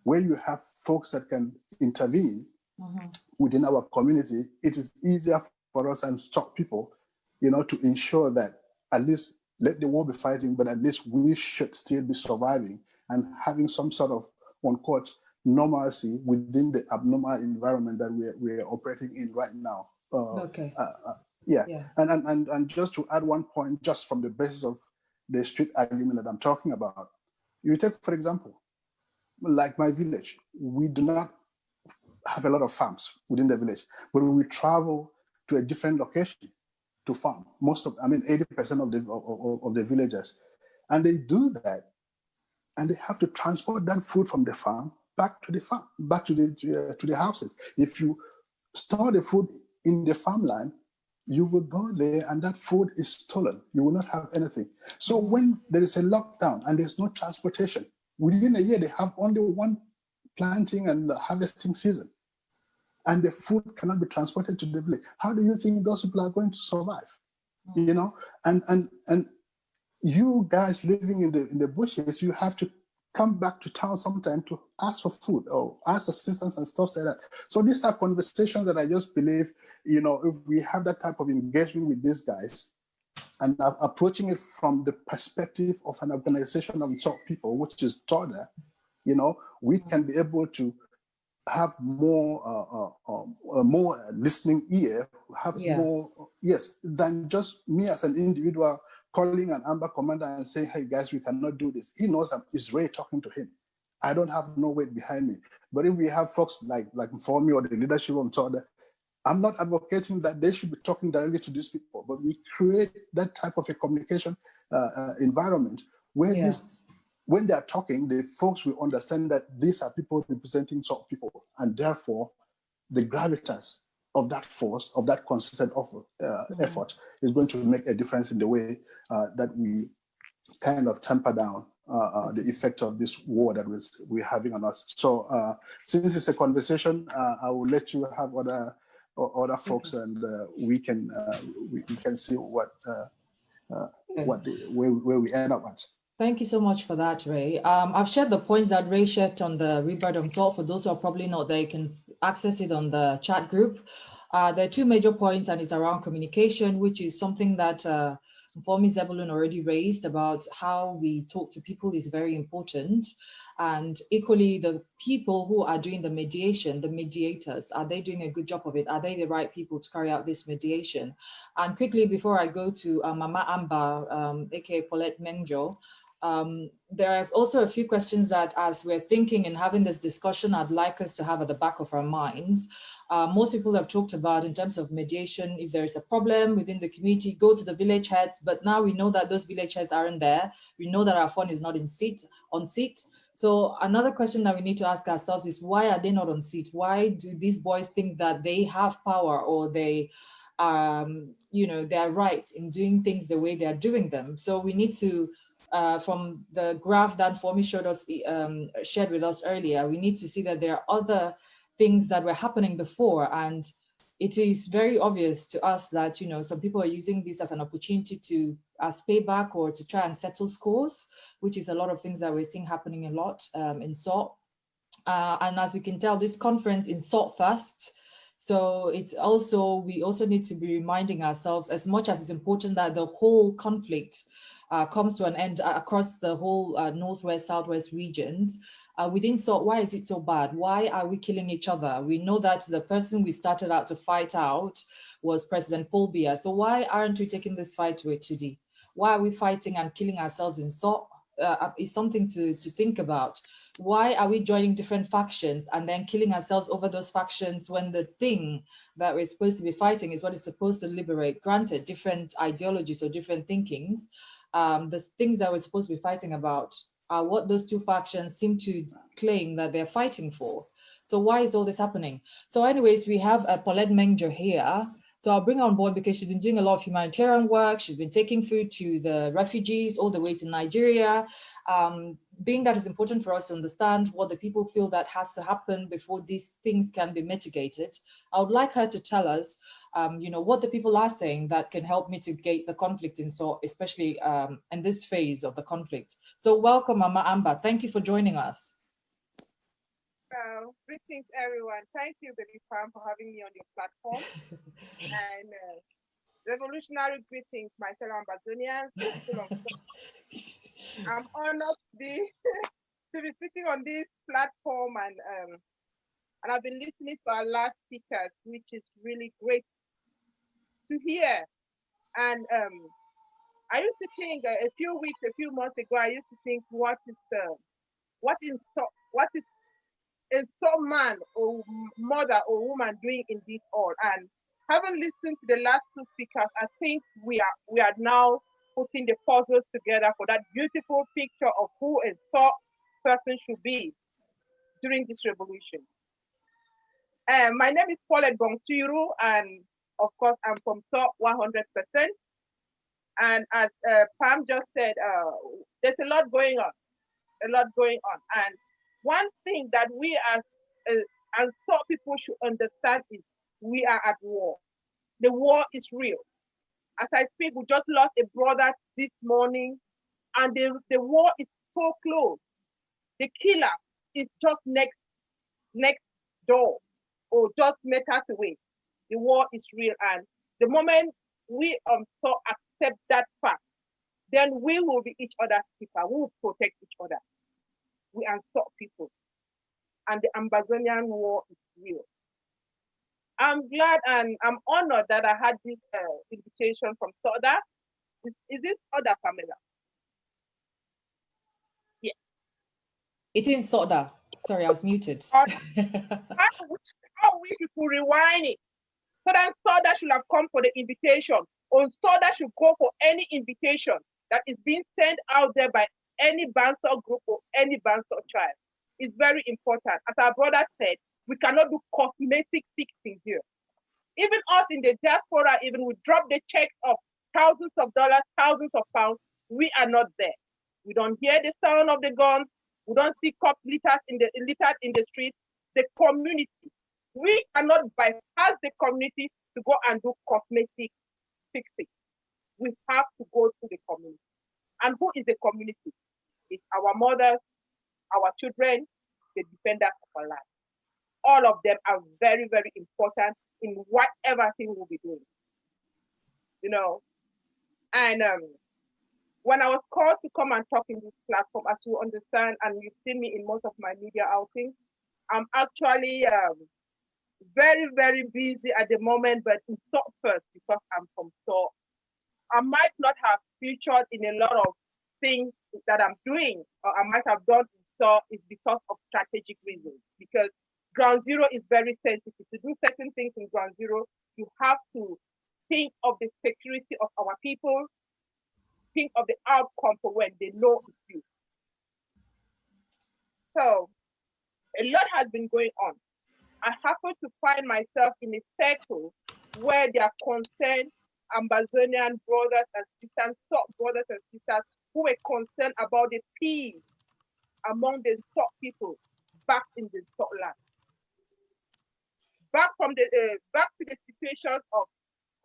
where you have folks that can intervene within our community, it is easier for us and stop people, to ensure that at least let the war be fighting, but at least we should still be surviving and having some sort of, unquote, normalcy within the abnormal environment that we're operating in right now. Yeah. And just to add one point, just from the basis of the street argument that I'm talking about, you take, for example, like my village, we do not have a lot of farms within the village, but we travel to a different location to farm. 80% of the villagers, and they do that, and they have to transport that food from the farm back to the farm, back to the houses. If you store the food in the farmland, you will go there and that food is stolen. You will not have anything. So when there is a lockdown and there's no transportation, within a year they have only one planting and harvesting season, and the food cannot be transported to the village. How do you think those people are going to survive? And you guys living in the bushes, you have to come back to town sometime to ask for food or ask assistance and stuff like that. So these are conversations that I just believe, if we have that type of engagement with these guys and approaching it from the perspective of an organization of people, which is TODA, we can be able to have more listening ear, have more, than just me as an individual calling an Amber commander and saying, hey guys, we cannot do this. He knows that it's Ray talking to him. I don't have no weight behind me. But if we have folks like for me or the leadership on TODA, I'm not advocating that they should be talking directly to these people, but we create that type of a communication environment where when they're talking, the folks will understand that these are people representing some people, and therefore the gravitas of that force, of that concerted effort is going to make a difference in the way that we kind of tamper down the effect of this war that we're having on us. So since it's a conversation, I will let you have other folks, and we can see where we end up at. Thank you so much for that, Ray. I've shared the points that Ray shared on the Rebirth Unsolved. For those who are probably not there, you can access it on the chat group. There are two major points, and it's around communication, which is something that Mfomi Zebulun already raised, about how we talk to people is very important. And equally, the people who are doing the mediation, the mediators, are they doing a good job of it? Are they the right people to carry out this mediation? And quickly, before I go to Mama Amber, aka Paulette Menjo, There are also a few questions that, as we're thinking and having this discussion, I'd like us to have at the back of our minds. Most people have talked about, in terms of mediation, if there is a problem within the community, go to the village heads. But now we know that those village heads aren't there. We know that our phone is not on seat. So another question that we need to ask ourselves is, why are they not on seat? Why do these boys think that they have power, or they they are right in doing things the way they are doing them? So we need to, from the graph that Fomi shared with us earlier, we need to see that there are other things that were happening before, and it is very obvious to us that some people are using this as an opportunity as payback, or to try and settle scores, which is a lot of things that we're seeing happening a lot in SORT. And as we can tell, this conference is SORT first. So we also need to be reminding ourselves, as much as it's important that the whole conflict comes to an end across the whole Northwest, Southwest regions, within SORT, why is it so bad? Why are we killing each other? We know that the person we started out to fight out was President Paul Biya. So why aren't we taking this fight to it today? Why are we fighting and killing ourselves in SORT? Is something to think about. Why are we joining different factions and then killing ourselves over those factions, when the thing that we're supposed to be fighting is what is supposed to liberate? Granted, different ideologies or different thinkings, the things that we're supposed to be fighting about are what those two factions seem to claim that they're fighting for. So why is all this happening? So anyways, we have Paulette Menger here. So I'll bring her on board because she's been doing a lot of humanitarian work. She's been taking food to the refugees all the way to Nigeria. Being that it's important for us to understand what the people feel that has to happen before these things can be mitigated, I would like her to tell us what the people are saying that can help mitigate the conflict in SORT, especially in this phase of the conflict. So welcome, Mama Amba. Thank you for joining us. Greetings, everyone. Thank you, Baby Pam, for having me on your platform. And revolutionary greetings, my fellow Ambazonians. I'm honored to be sitting on this platform, and I've been listening to our last speakers, which is really great to hear. And I used to think a few months ago, I used to think, what is some man or mother or woman doing in this all? And having listened to the last two speakers, I think we are now putting the puzzles together for that beautiful picture of who a SORT person should be during this revolution. My name is Paulette Bongtiru, and of course, I'm from SORT 100%. And as Pam just said, there's a lot going on. And one thing that we as SORT people should understand is we are at war. The war is real. As I speak, we just lost a brother this morning, and the war is so close. The killer is just next door, or just meters away. The war is real, and the moment we SORT accept that fact, then we will be each other's keeper. We will protect each other. We are SORT people, and the Ambazonian war is real. I'm glad and I'm honored that I had this invitation from Soda. Is this Soda, Pamela? Yeah. It is Soda. Sorry, I was muted. How we people rewind it? So that Soda should have come for the invitation, or Soda should go for any invitation that is being sent out there by any Bansor group or any Bansor tribe. It's very important. As our brother said, we cannot do cosmetic fixing here. Even us in the diaspora, even we drop the checks of thousands of dollars, thousands of pounds, we are not there. We don't hear the sound of the guns. We don't see cops littered in the streets. The community, we cannot bypass the community to go and do cosmetic fixing. We have to go to the community. And who is the community? It's our mothers, our children, the defenders of our life. All of them are very, very important in whatever thing we'll be doing. And when I was called to come and talk in this platform, as you understand, and you've seen me in most of my media outings, I'm actually very, very busy at the moment, but in SORT first, because I'm from SORT. I might not have featured in a lot of things that I'm doing or I might have done so is because of strategic reasons. Because ground zero is very sensitive. To do certain things in ground zero, you have to think of the security of our people, think of the outcome for when they know it's you. So a lot has been going on. I happen to find myself in a circle where there are concerned Amazonian brothers and sisters, top brothers and sisters who were concerned about the peace among the top people back in the top land. Back to the situation of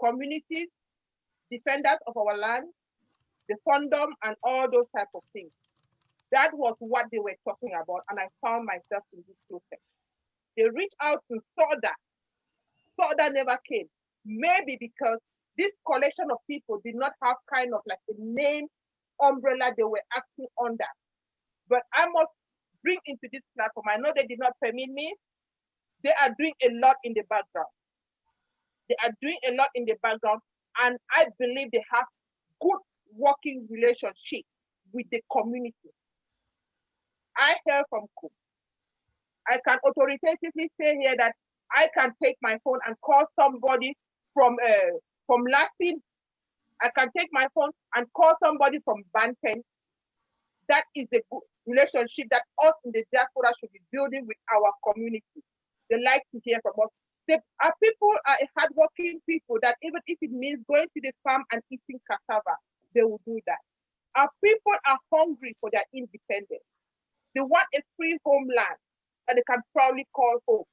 communities, defenders of our land, the fundum, and all those type of things. That was what they were talking about, and I found myself in this process. They reached out to Soda. Soda never came. Maybe because this collection of people did not have kind of like a name umbrella they were acting under. But I must bring into this platform, I know they did not permit me. They are doing a lot in the background. They are doing a lot in the background, and I believe they have good working relationship with the community. I hail from Kum. I can authoritatively say here that I can take my phone and call somebody from Latin. I can take my phone and call somebody from Banten. That is a good relationship that us in the diaspora should be building with our community. They like to hear from us. Our people are hardworking people that even if it means going to the farm and eating cassava, they will do that. Our people are hungry for their independence. They want a free homeland that they can proudly call home.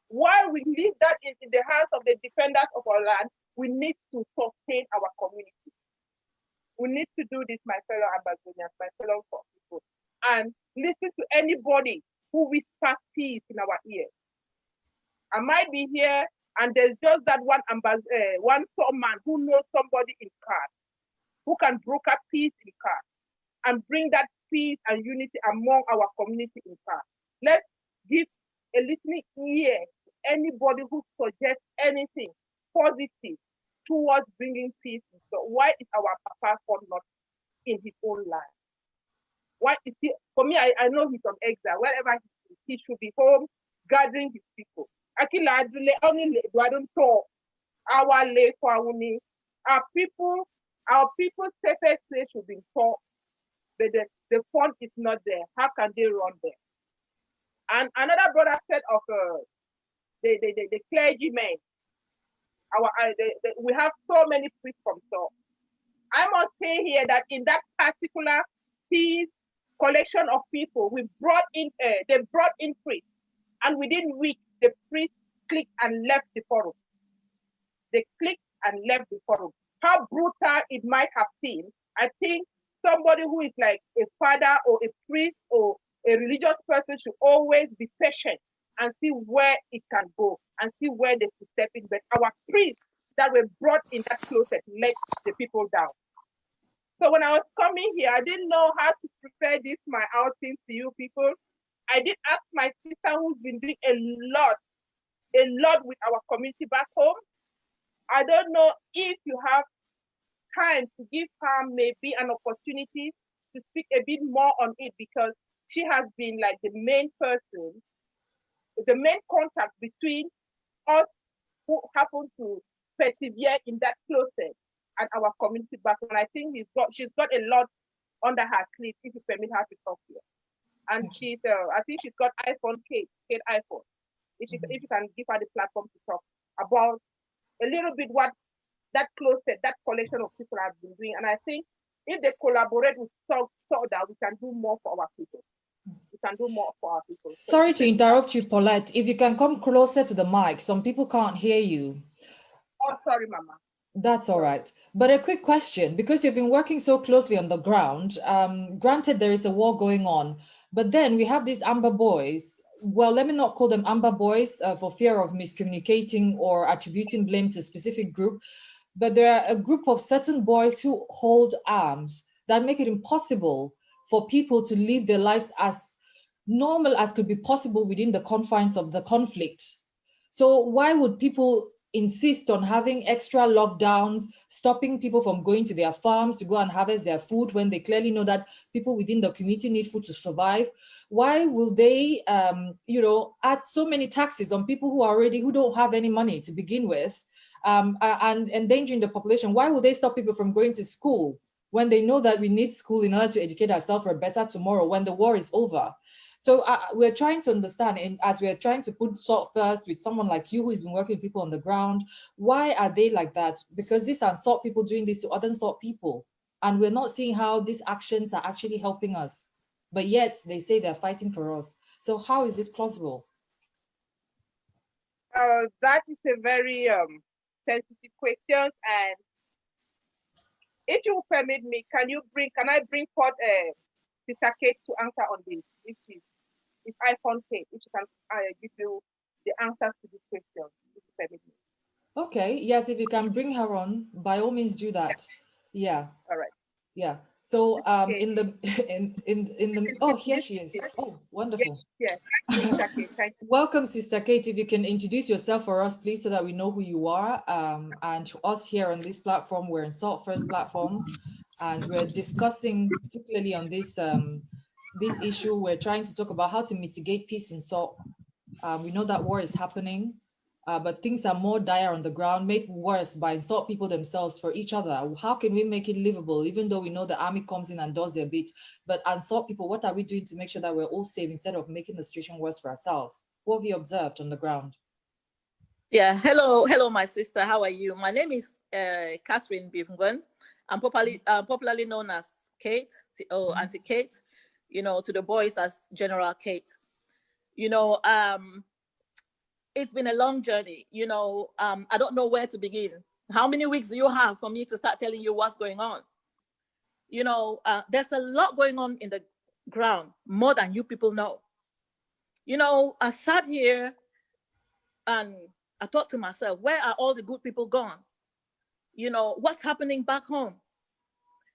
While we leave that in the hands of the defenders of our land, we need to sustain our community. We need to do this, my fellow Amazonians, my fellow people, and listen to anybody who whispers peace in our ears. I might be here, and there's just that one man who knows somebody in Car, who can broker peace in Car, and bring that peace and unity among our community in Car. Let's give a listening ear to anybody who suggests anything positive towards bringing peace. So why is our Papa God not in his own land? Why is he? For me, I know he's on exile. Wherever he should be home, gathering his people. Our people's safest place should be taught, but the fund is not there. How can they run there? And another brother said of the clergymen. We have so many priests from so. I must say here that in that particular peace collection of people, they brought in priests, and within weeks the priests clicked and left the forum. They clicked and left the forum. How brutal it might have seemed, I think somebody who is like a father or a priest or a religious person should always be patient and see where it can go and see where they should step in. But our priests that were brought in that closet let the people down. So when I was coming here, I didn't know how to prepare this, my outing to you people. I did ask my sister who's been doing a lot with our community back home. I don't know if you have time to give her maybe an opportunity to speak a bit more on it, because she has been like the main person, the main contact between us who happen to persevere in that closet and our community back home. I think she's got a lot under her sleeve, if you permit her to talk here. And she's, I think she's got iPhone, Kate iPhone. If you can give her the platform to talk about a little bit what that closet, that collection of people have been doing. And I think if they collaborate with Soda, we can do more for our people. We can do more for our people. Sorry to interrupt you, Paulette. If you can come closer to the mic, some people can't hear you. Oh, sorry, Mama. That's all right. But a quick question, because you've been working so closely on the ground, granted there is a war going on, but then we have these Amber Boys. Well, let me not call them Amber Boys for fear of miscommunicating or attributing blame to a specific group, but there are a group of certain boys who hold arms that make it impossible for people to live their lives as normal as could be possible within the confines of the conflict. So why would people insist on having extra lockdowns, stopping people from going to their farms to go and harvest their food when they clearly know that people within the community need food to survive? Why will they, add so many taxes on people who don't have any money to begin with, and endangering the population? Why will they stop people from going to school when they know that we need school in order to educate ourselves for a better tomorrow when the war is over? So we're trying to understand, and as we're trying to put SALT first with someone like you who's been working with people on the ground, why are they like that? Because these are SALT people doing this to other SALT people, and we're not seeing how these actions are actually helping us. But yet they say they're fighting for us. So how is this plausible? That is a very sensitive question, and if you permit me, can I bring forth Sister Kate to answer on this? If iPhone Kate, if she can give you the answers to this question, if you permit me. Okay, yes, if you can bring her on, by all means do that. Yeah. All right. Yeah. So Okay. in the oh, here she is. Oh, wonderful. Yes. Sister Kate, thank you. Welcome, Sister Kate. If you can introduce yourself for us, please, so that we know who you are. And to us here on this platform, we're in SALT First platform, and we're discussing particularly on this this issue. We're trying to talk about how to mitigate peace in SALT. We know that war is happening, but things are more dire on the ground, made worse by SALT people themselves for each other. How can we make it livable, even though we know the army comes in and does their bit? But as SALT people, what are we doing to make sure that we're all safe instead of making the situation worse for ourselves? What have you observed on the ground? Yeah, hello, my sister. How are you? My name is Catherine Bivngwen. I'm popularly known as Kate, Auntie Kate, to the boys as General Kate. It's been a long journey. I don't know where to begin. How many weeks do you have for me to start telling you what's going on? There's a lot going on in the ground, more than you people know. I sat here and I thought to myself, where are all the good people gone? What's happening back home?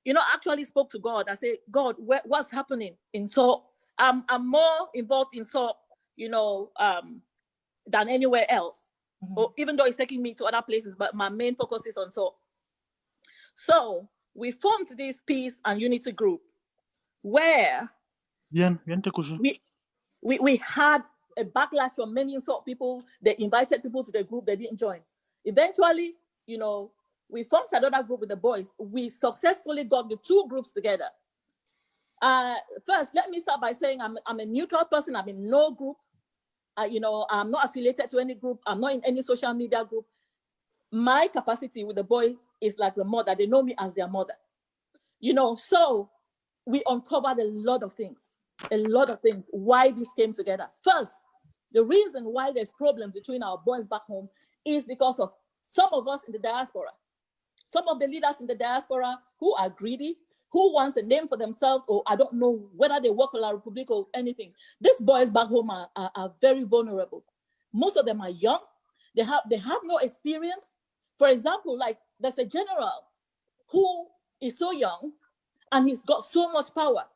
I actually spoke to God. I said, God, what's happening in SALT? I'm more involved in SALT, than anywhere else. Or even though it's taking me to other places, but my main focus is on SALT. So we formed this peace and unity group where we had a backlash from many SALT people. They invited people to the group, they didn't join. Eventually, we formed another group with the boys. We successfully got the two groups together. First, let me start by saying I'm a neutral person. I'm in no group. I'm not affiliated to any group. I'm not in any social media group. My capacity with the boys is like the mother. They know me as their mother. So we uncovered a lot of things why this came together. First, the reason why there's problems between our boys back home is because of some of us in the diaspora, some of the leaders in the diaspora who are greedy, who wants a name for themselves, or I don't know whether they work for La Republic or anything. These boys back home are very vulnerable. Most of them are young. They have no experience. For example, like there's a general who is so young and he's got so much power.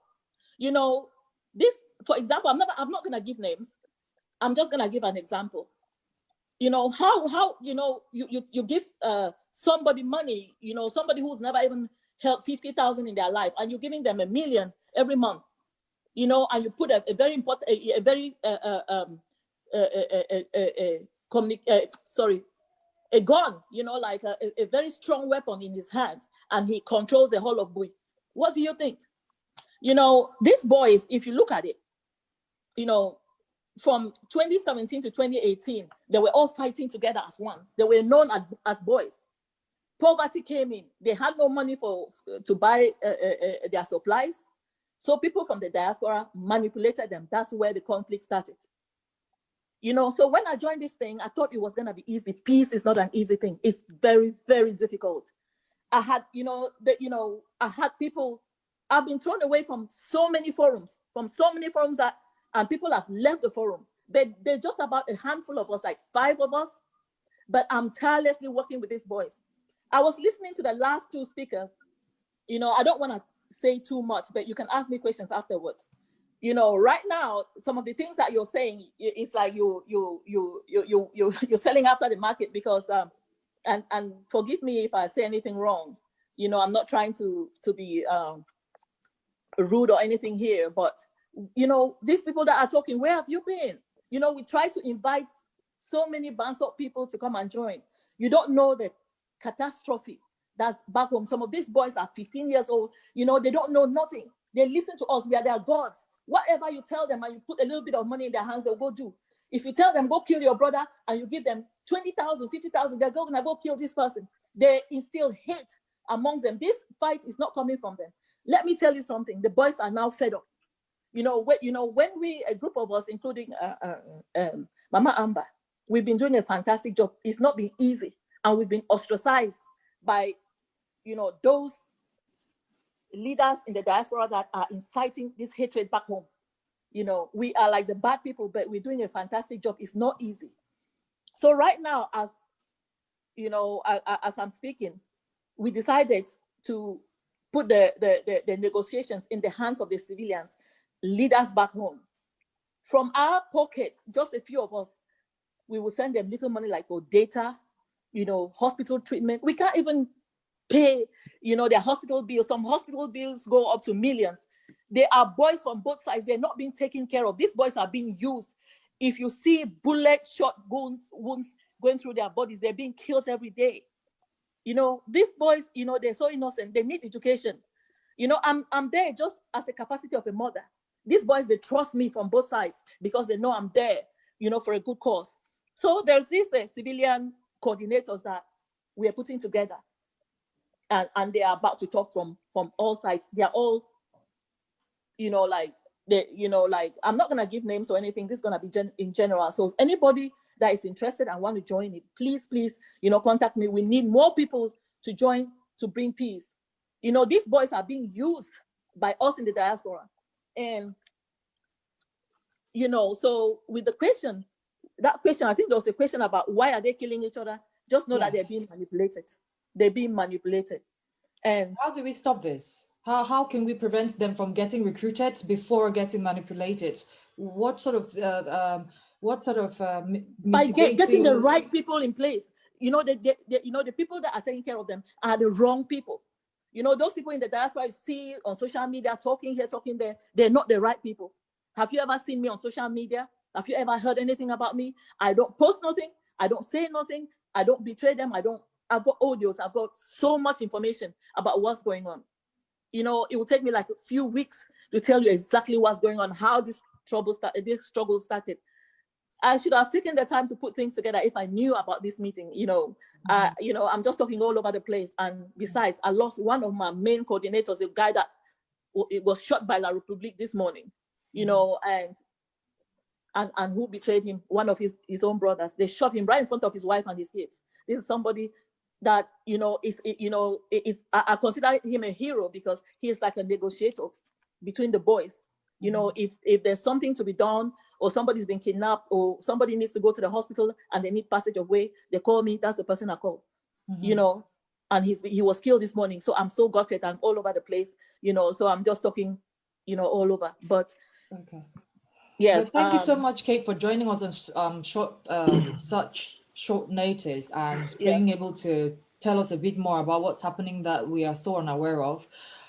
This, for example, I'm not gonna give names. I'm just gonna give an example. How you give somebody money, somebody who's never even held 50,000 in their life, and you're giving them $1 million every month, and you put a very important, a gun, like a very strong weapon in his hands, and he controls the whole of Bui. What do you think? These boys, if you look at it, from 2017 to 2018, they were all fighting together as one. They were known as boys. Poverty came in. They had no money to buy their supplies. So people from the diaspora manipulated them. That's where the conflict started. So when I joined this thing, I thought it was going to be easy. Peace is not an easy thing. It's very, very difficult. I had, I had people, I've been thrown away from so many forums that, and people have left the forum. They're just about a handful of us, like 5 of us, but I'm tirelessly working with these boys. I was listening to the last 2 speakers. I don't want to say too much, but you can ask me questions afterwards. right now, some of the things that you're saying, it's like you're selling after the market because, and forgive me if I say anything wrong. I'm not trying to be rude or anything here, but these people that are talking, where have you been? We try to invite so many Bansot people to come and join. You don't know the catastrophe that's back home. Some of these boys are 15 years old. They don't know nothing. They listen to us. We are their gods. Whatever you tell them and you put a little bit of money in their hands, they'll go do. If you tell them, go kill your brother, and you give them 20,000, 50,000, they're going to go kill this person. They instill hate amongst them. This fight is not coming from them. Let me tell you something. The boys are now fed up. When we, a group of us, including Mama Amber, we've been doing a fantastic job. It's not been easy. And we've been ostracized by, those leaders in the diaspora that are inciting this hatred back home. We are like the bad people, but we're doing a fantastic job. It's not easy. So right now, as I'm speaking, we decided to put the negotiations in the hands of the civilians, leaders back home. From our pockets, just a few of us, we will send them little money like for data, hospital treatment. We can't even pay, their hospital bills. Some hospital bills go up to millions. There are boys from both sides. They're not being taken care of. These boys are being used. If you see bullet shot wounds going through their bodies, they're being killed every day. These boys, they're so innocent. They need education. I'm there just as a capacity of a mother. These boys, they trust me from both sides because they know I'm there, for a good cause. So there's these civilian coordinators that we are putting together, and they are about to talk from all sides. They are all, I'm not gonna give names or anything. This is gonna be in general. So anybody that is interested and want to join it, please, contact me. We need more people to join to bring peace. These boys are being used by us in the diaspora. And, so with the question, I think there was a question about why are they killing each other? Just know that they're being manipulated. They're being manipulated. And how do we stop this? How can we prevent them from getting recruited before getting manipulated? What sort of by getting the right people in place? The people that are taking care of them are the wrong people. Those people in the diaspora you see on social media talking here, talking there, they're not the right people. Have you ever seen me on social media? Have you ever heard anything about me? I don't post nothing. I don't say nothing. I don't betray them. I've got audios. I've got so much information about what's going on. It will take me like a few weeks to tell you exactly what's going on, how this struggle started. I should have taken the time to put things together if I knew about this meeting. I'm just talking all over the place. And besides, I lost one of my main coordinators, the guy that was shot by La République this morning, and who betrayed him, one of his own brothers. They shot him right in front of his wife and his kids. This is somebody that, I consider him a hero because he is like a negotiator between the boys. If there's something to be done, or somebody's been kidnapped, or somebody needs to go to the hospital and they need passage of way, they call me. That's the person I call. And he was killed this morning. So I'm so gutted and all over the place. So I'm just talking, all over. But okay. Yes. Well, thank you so much, Kate, for joining us on such short notice and being able to tell us a bit more about what's happening that we are so unaware of.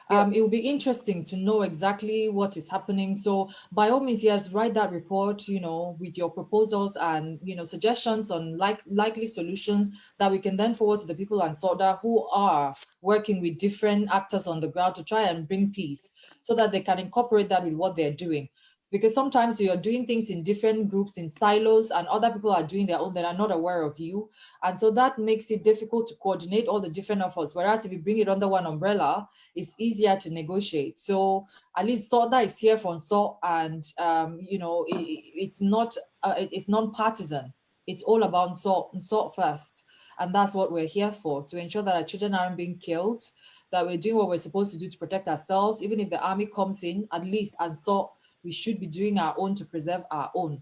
It will be interesting to know exactly what is happening. So by all means, yes, write that report, with your proposals and, suggestions on likely solutions that we can then forward to the people and SODA who are working with different actors on the ground to try and bring peace so that they can incorporate that with what they're doing. Because sometimes you're doing things in different groups, in silos, and other people are doing their own that are not aware of you. And so that makes it difficult to coordinate all the different efforts. Whereas if you bring it under one umbrella, it's easier to negotiate. So at least SODA is here for SOT, and it's non-partisan. It's all about SOT first. And that's what we're here for, to ensure that our children aren't being killed, that we're doing what we're supposed to do to protect ourselves. Even if the army comes in, at least as SOT, we should be doing our own to preserve our own.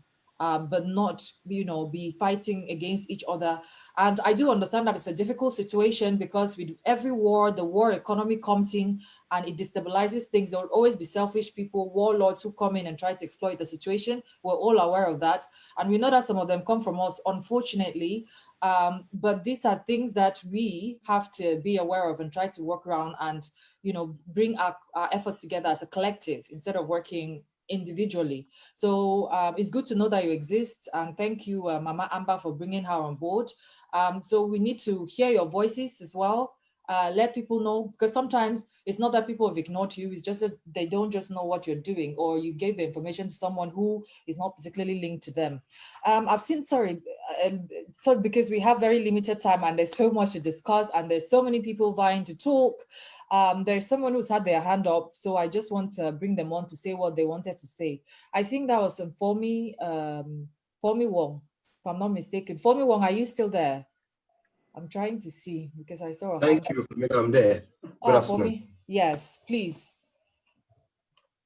but not, be fighting against each other. And I do understand that it's a difficult situation because with every war, the war economy comes in and it destabilizes things. There will always be selfish people, warlords who come in and try to exploit the situation. We're all aware of that. And we know that some of them come from us, unfortunately. But these are things that we have to be aware of and try to work around and, bring our efforts together as a collective instead of working individually. So it's good to know that you exist. And thank you, Mama Amber, for bringing her on board. So we need to hear your voices as well. Let people know, because sometimes it's not that people have ignored you, it's just that they don't just know what you're doing, or you gave the information to someone who is not particularly linked to them. I've seen, sorry, because we have very limited time and there's so much to discuss and there's so many people vying to talk. There's someone who's had their hand up, so I just want to bring them on to say what they wanted to say. I think that was Fomi Wong, if I'm not mistaken. Fomi Wong, are you still there? I'm trying to see because I saw a Thank you, I'm there. Good afternoon. Yes, please.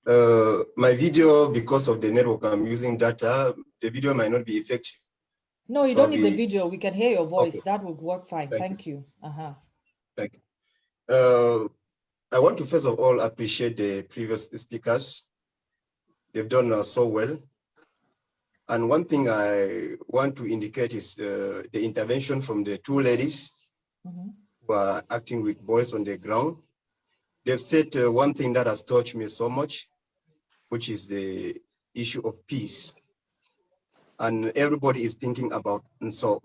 My video, because of the network I'm using data, the video might not be effective. No, you don't need the video. We can hear your voice. Okay. That would work fine. Thank you. Thank you. I want to first of all appreciate the previous speakers. They've done so well. And one thing I want to indicate is the intervention from the two ladies who are acting with boys on the ground. They've said one thing that has touched me so much, which is the issue of peace. And everybody is thinking about Nso.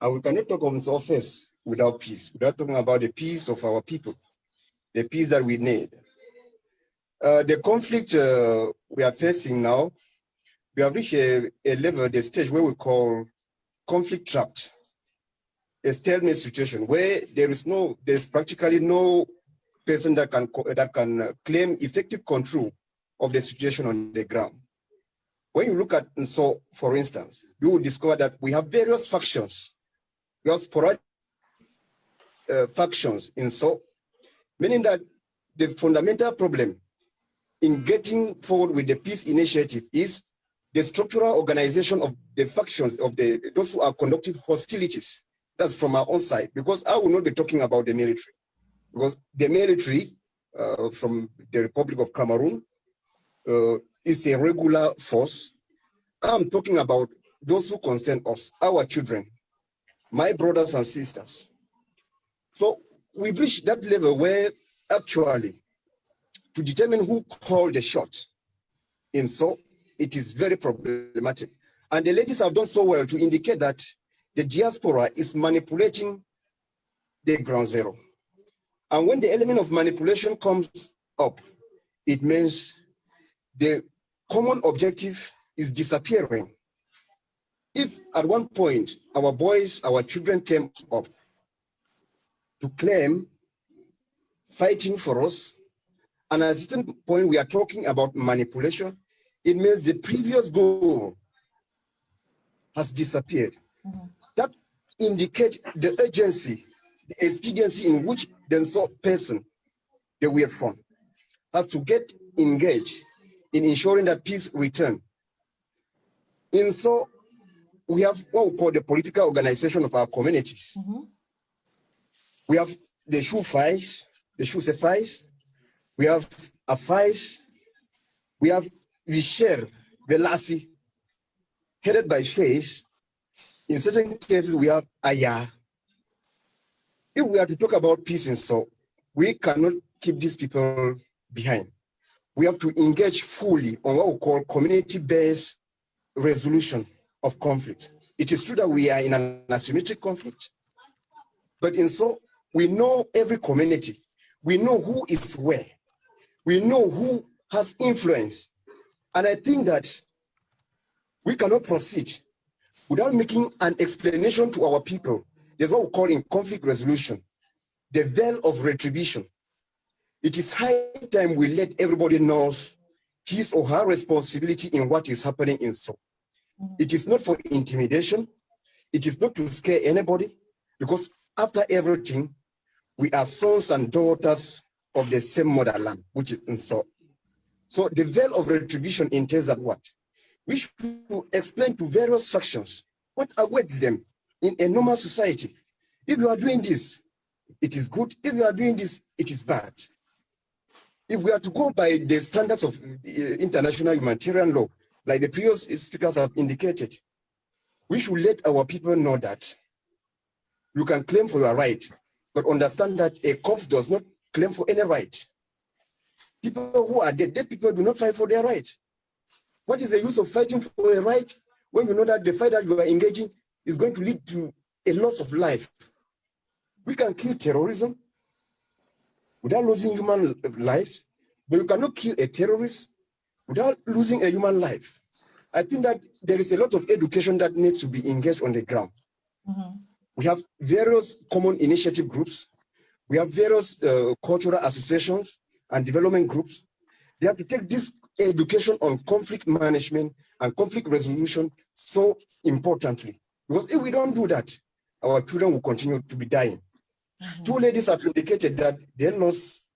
And we cannot talk of Nso first without peace. Without talking about the peace of our people, the peace that we need. The conflict we are facing now, we have reached a level, the stage where we call conflict trapped. A stalemate situation where there's practically no person that can claim effective control of the situation on the ground. When you look at Nso, for instance, you will discover that we have various factions. We have sporadic factions in Nso, meaning that the fundamental problem in getting forward with the peace initiative is the structural organization of the factions of those who are conducting hostilities. That's from our own side, because I will not be talking about the military, because the military from the Republic of Cameroon is a regular force. I'm talking about those who concern us, our children, my brothers and sisters. So we've reached that level where actually to determine who called the shots in so it is very problematic. And the ladies have done so well to indicate that the diaspora is manipulating the ground zero. And when the element of manipulation comes up, it means the common objective is disappearing. If at one point our boys, our children came up to claim fighting for us, and at a certain point we are talking about manipulation, it means the previous goal has disappeared. That indicates the urgency, the expediency in which the Nso person, the Wirfon, has to get engaged in ensuring that peace return. And so we have what we call the political organization of our communities. We have the Shufais, the Shusefais, we have Afais, we have Visher, Velasi, headed by Sheikhs. In certain cases, we have Aya. If we are to talk about peace and so, we cannot keep these people behind. We have to engage fully on what we call community-based resolution of conflict. It is true that we are in an asymmetric conflict, but in so, we know every community. We know who is where. We know who has influence. And I think that we cannot proceed without making an explanation to our people. There's what we call in conflict resolution, the veil of retribution. It is high time we let everybody know his or her responsibility in what is happening in so. It is not for intimidation. It is not to scare anybody, because after everything, we are sons and daughters of the same motherland, which is in so. So the veil of retribution entails that what? We should explain to various factions what awaits them in a normal society. If you are doing this, it is good. If you are doing this, it is bad. If we are to go by the standards of international humanitarian law, like the previous speakers have indicated, we should let our people know that you can claim for your right, but understand that a corpse does not claim for any right. People who are dead people do not fight for their right. What is the use of fighting for a right when you know that the fight that you are engaging is going to lead to a loss of life? We can kill terrorism without losing human lives, but you cannot kill a terrorist without losing a human life. I think that there is a lot of education that needs to be engaged on the ground. Mm-hmm. We have various common initiative groups. We have various cultural associations and development groups. They have to take this education on conflict management and conflict resolution so importantly. Because if we don't do that, our children will continue to be dying. Mm-hmm. Two ladies have indicated that they lost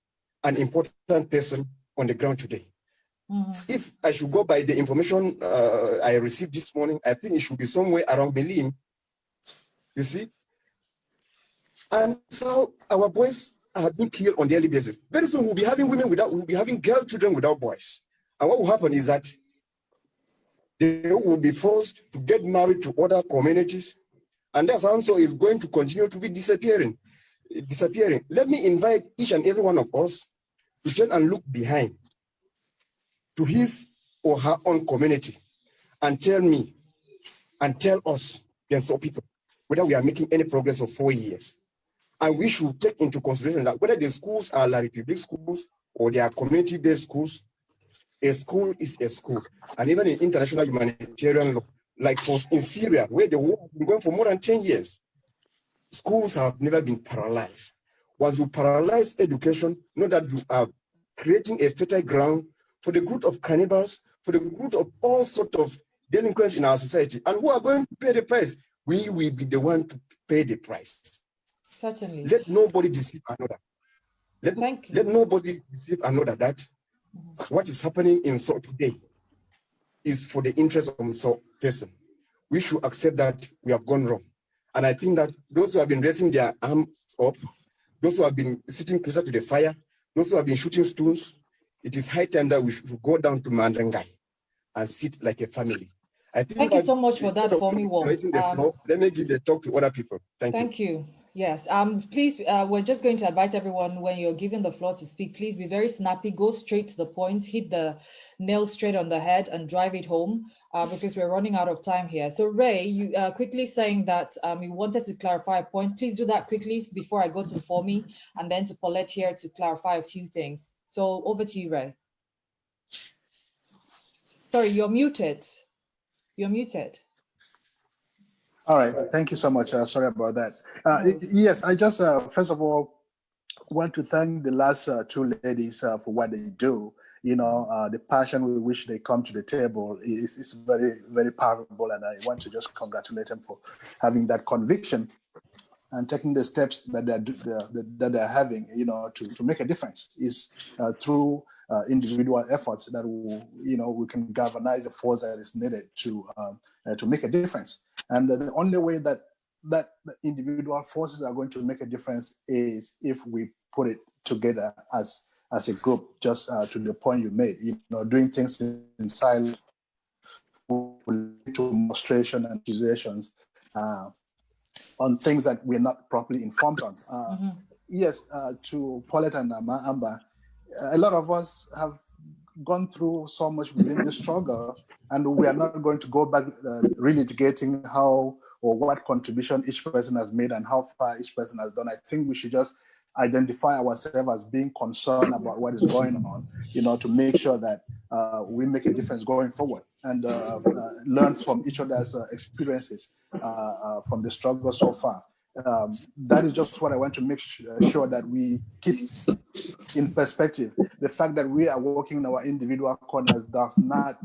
an important person on the ground today. Mm-hmm. If I should go by the information I received this morning, I think it should be somewhere around Berlin. You see? And so our boys are being killed on a daily basis. Very soon we'll be having we'll be having girl children without boys. And what will happen is that they will be forced to get married to other communities. And that also is going to continue to be disappearing. Let me invite each and every one of us to turn and look behind to his or her own community and tell me and tell us, and so people, whether we are making any progress for 4 years. And we should take into consideration that whether the schools are like public schools or they are community-based schools, a school is a school. And even in international humanitarian law, like in Syria, where the war has been going for more than 10 years, schools have never been paralyzed. Once you paralyze education, know that you are creating a fertile ground for the group of cannibals, for the group of all sorts of delinquents in our society. And who are going to pay the price? We will be the one to pay the price. Certainly. Let nobody deceive another. Let nobody deceive another that what is happening in South today is for the interest of some person. We should accept that we have gone wrong. And I think that those who have been raising their arms up, those who have been sitting closer to the fire, those who have been shooting stones, it is high time that we should go down to Mandrangai and sit like a family. I think Thank you so much for that, Formiwo. Let me give the talk to other people. Thank you. Yes. Please, we're just going to advise everyone when you're given the floor to speak, please be very snappy, go straight to the point, hit the nail straight on the head and drive it home because we're running out of time here. So Ray, you quickly saying that you wanted to clarify a point. Please do that quickly before I go to Formi and then to Paulette here to clarify a few things. So over to you, Ray. Sorry, you're muted. You're muted. All right, thank you so much. Sorry about that. Yes, I just, first of all, want to thank the last two ladies for what they do. You know, the passion with which they come to the table is very, very powerful. And I want to just congratulate them for having that conviction and taking the steps that they're having, you know, to make a difference is through individual efforts that we can galvanize the force that is needed to make a difference. And the only way that the individual forces are going to make a difference is if we put it together as a group. Just to the point you made, you know, doing things in silence will lead to frustration and accusations on things that we're not properly informed on. Yes, to Paulette and Amber, a lot of us have gone through so much within this struggle, and we are not going to go back relitigating how or what contribution each person has made and how far each person has done. I think we should just identify ourselves as being concerned about what is going on, you know, to make sure that we make a difference going forward and learn from each other's experiences from the struggle so far. That is just what I want to make sure that we keep in perspective. The fact that we are working in our individual corners does not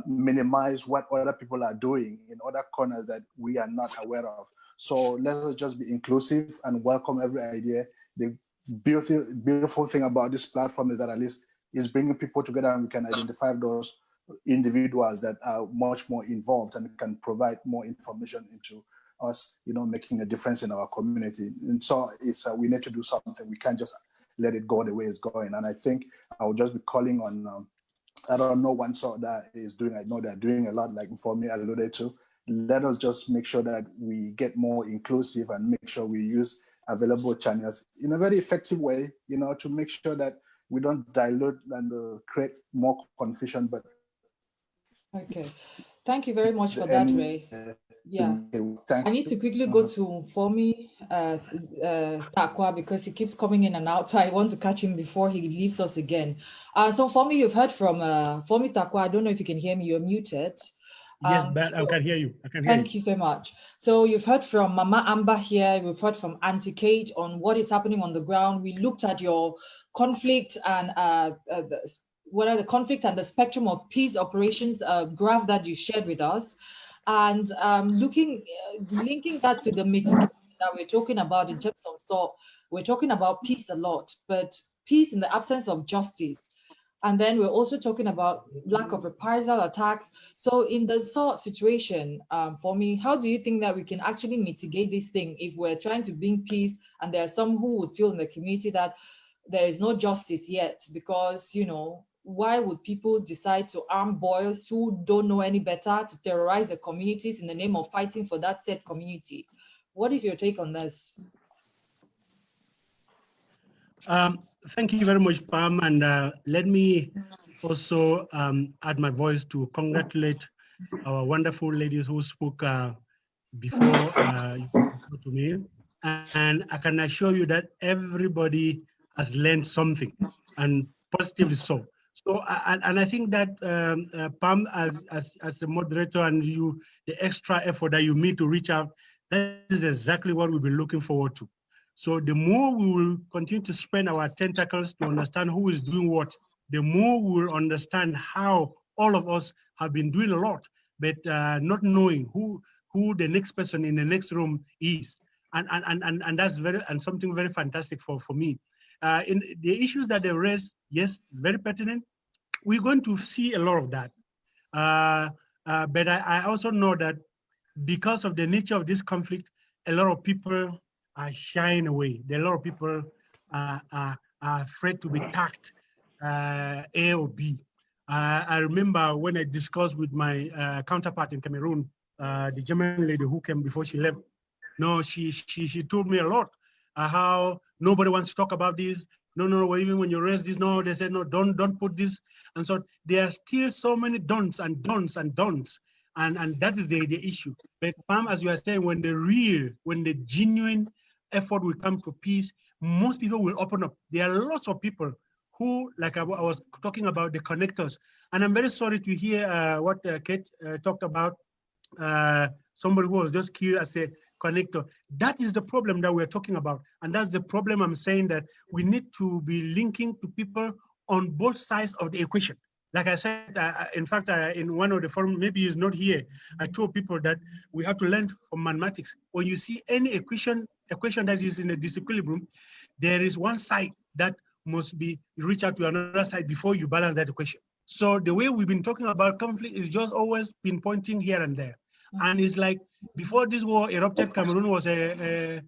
minimize what other people are doing in other corners that we are not aware of. So let's just be inclusive and welcome every idea. The beautiful thing about this platform is that at least it's bringing people together and we can identify those individuals that are much more involved and can provide more information into us, making a difference in our community. And so we need to do something. We can't just let it go the way it's going. And I think I will just be calling on, I don't know one sort that is doing, I know they're doing a lot, like for me, I alluded to. Let us just make sure that we get more inclusive and make sure we use available channels in a very effective way, to make sure that we don't dilute and create more confusion. But okay, thank you very much for that, Ray. Yeah, I need to quickly go to Fomi Takwa because he keeps coming in and out, so I want to catch him before he leaves us again. So Fomi, you've heard from Fomi Takwa. I don't know if you can hear me. You're muted. Yes, but I can hear you. Thank you so much. So you've heard from Mama Amber here. We've heard from Auntie Kate on what is happening on the ground. We looked at your conflict and what are the conflict and the spectrum of peace operations graph that you shared with us, and linking that to the mitigation that we're talking about in terms of SORT. We're talking about peace a lot, but peace in the absence of justice. And then we're also talking about lack of reprisal attacks. So in the SORT situation, for me, how do you think that we can actually mitigate this thing if we're trying to bring peace and there are some who would feel in the community that there is no justice yet? Because, why would people decide to arm boys who don't know any better to terrorize the communities in the name of fighting for that said community? What is your take on this? Thank you very much, Pam, and let me also add my voice to congratulate our wonderful ladies who spoke before to me, and I can assure you that everybody has learned something, and positively so. So, and I think that Pam, as a moderator, and you, the extra effort that you made to reach out, that is exactly what we've been looking forward to. So the more we will continue to spread our tentacles to understand who is doing what, the more we will understand how all of us have been doing a lot, but not knowing who the next person in the next room is. And that's something very fantastic for me. In the issues that they raised, yes, very pertinent. We're going to see a lot of that. But I also know that because of the nature of this conflict, a lot of people are shying away. There are a lot of people are afraid to be tagged A or B. I remember when I discussed with my counterpart in Cameroon, the German lady who came before she left. No, she told me a lot how nobody wants to talk about this. No, even when you raise this, no, they said, no, don't put this. And so there are still so many don'ts and don'ts and don'ts. And that is the issue. But Pam, as you are saying, when the genuine effort will come to peace, most people will open up. There are lots of people who, like I was talking about, the connectors. And I'm very sorry to hear what Kate talked about, somebody who was just killed as a connector. That is the problem that we're talking about. And that's the problem I'm saying, that we need to be linking to people on both sides of the equation. Like I said, in fact, in one of the forums, maybe he's not here, I told people that we have to learn from mathematics. When you see any equation that is in a disequilibrium, there is one side that must be reach out to another side before you balance that equation. So the way we've been talking about conflict is just always pinpointing here and there. And it's like, before this war erupted, Cameroon was a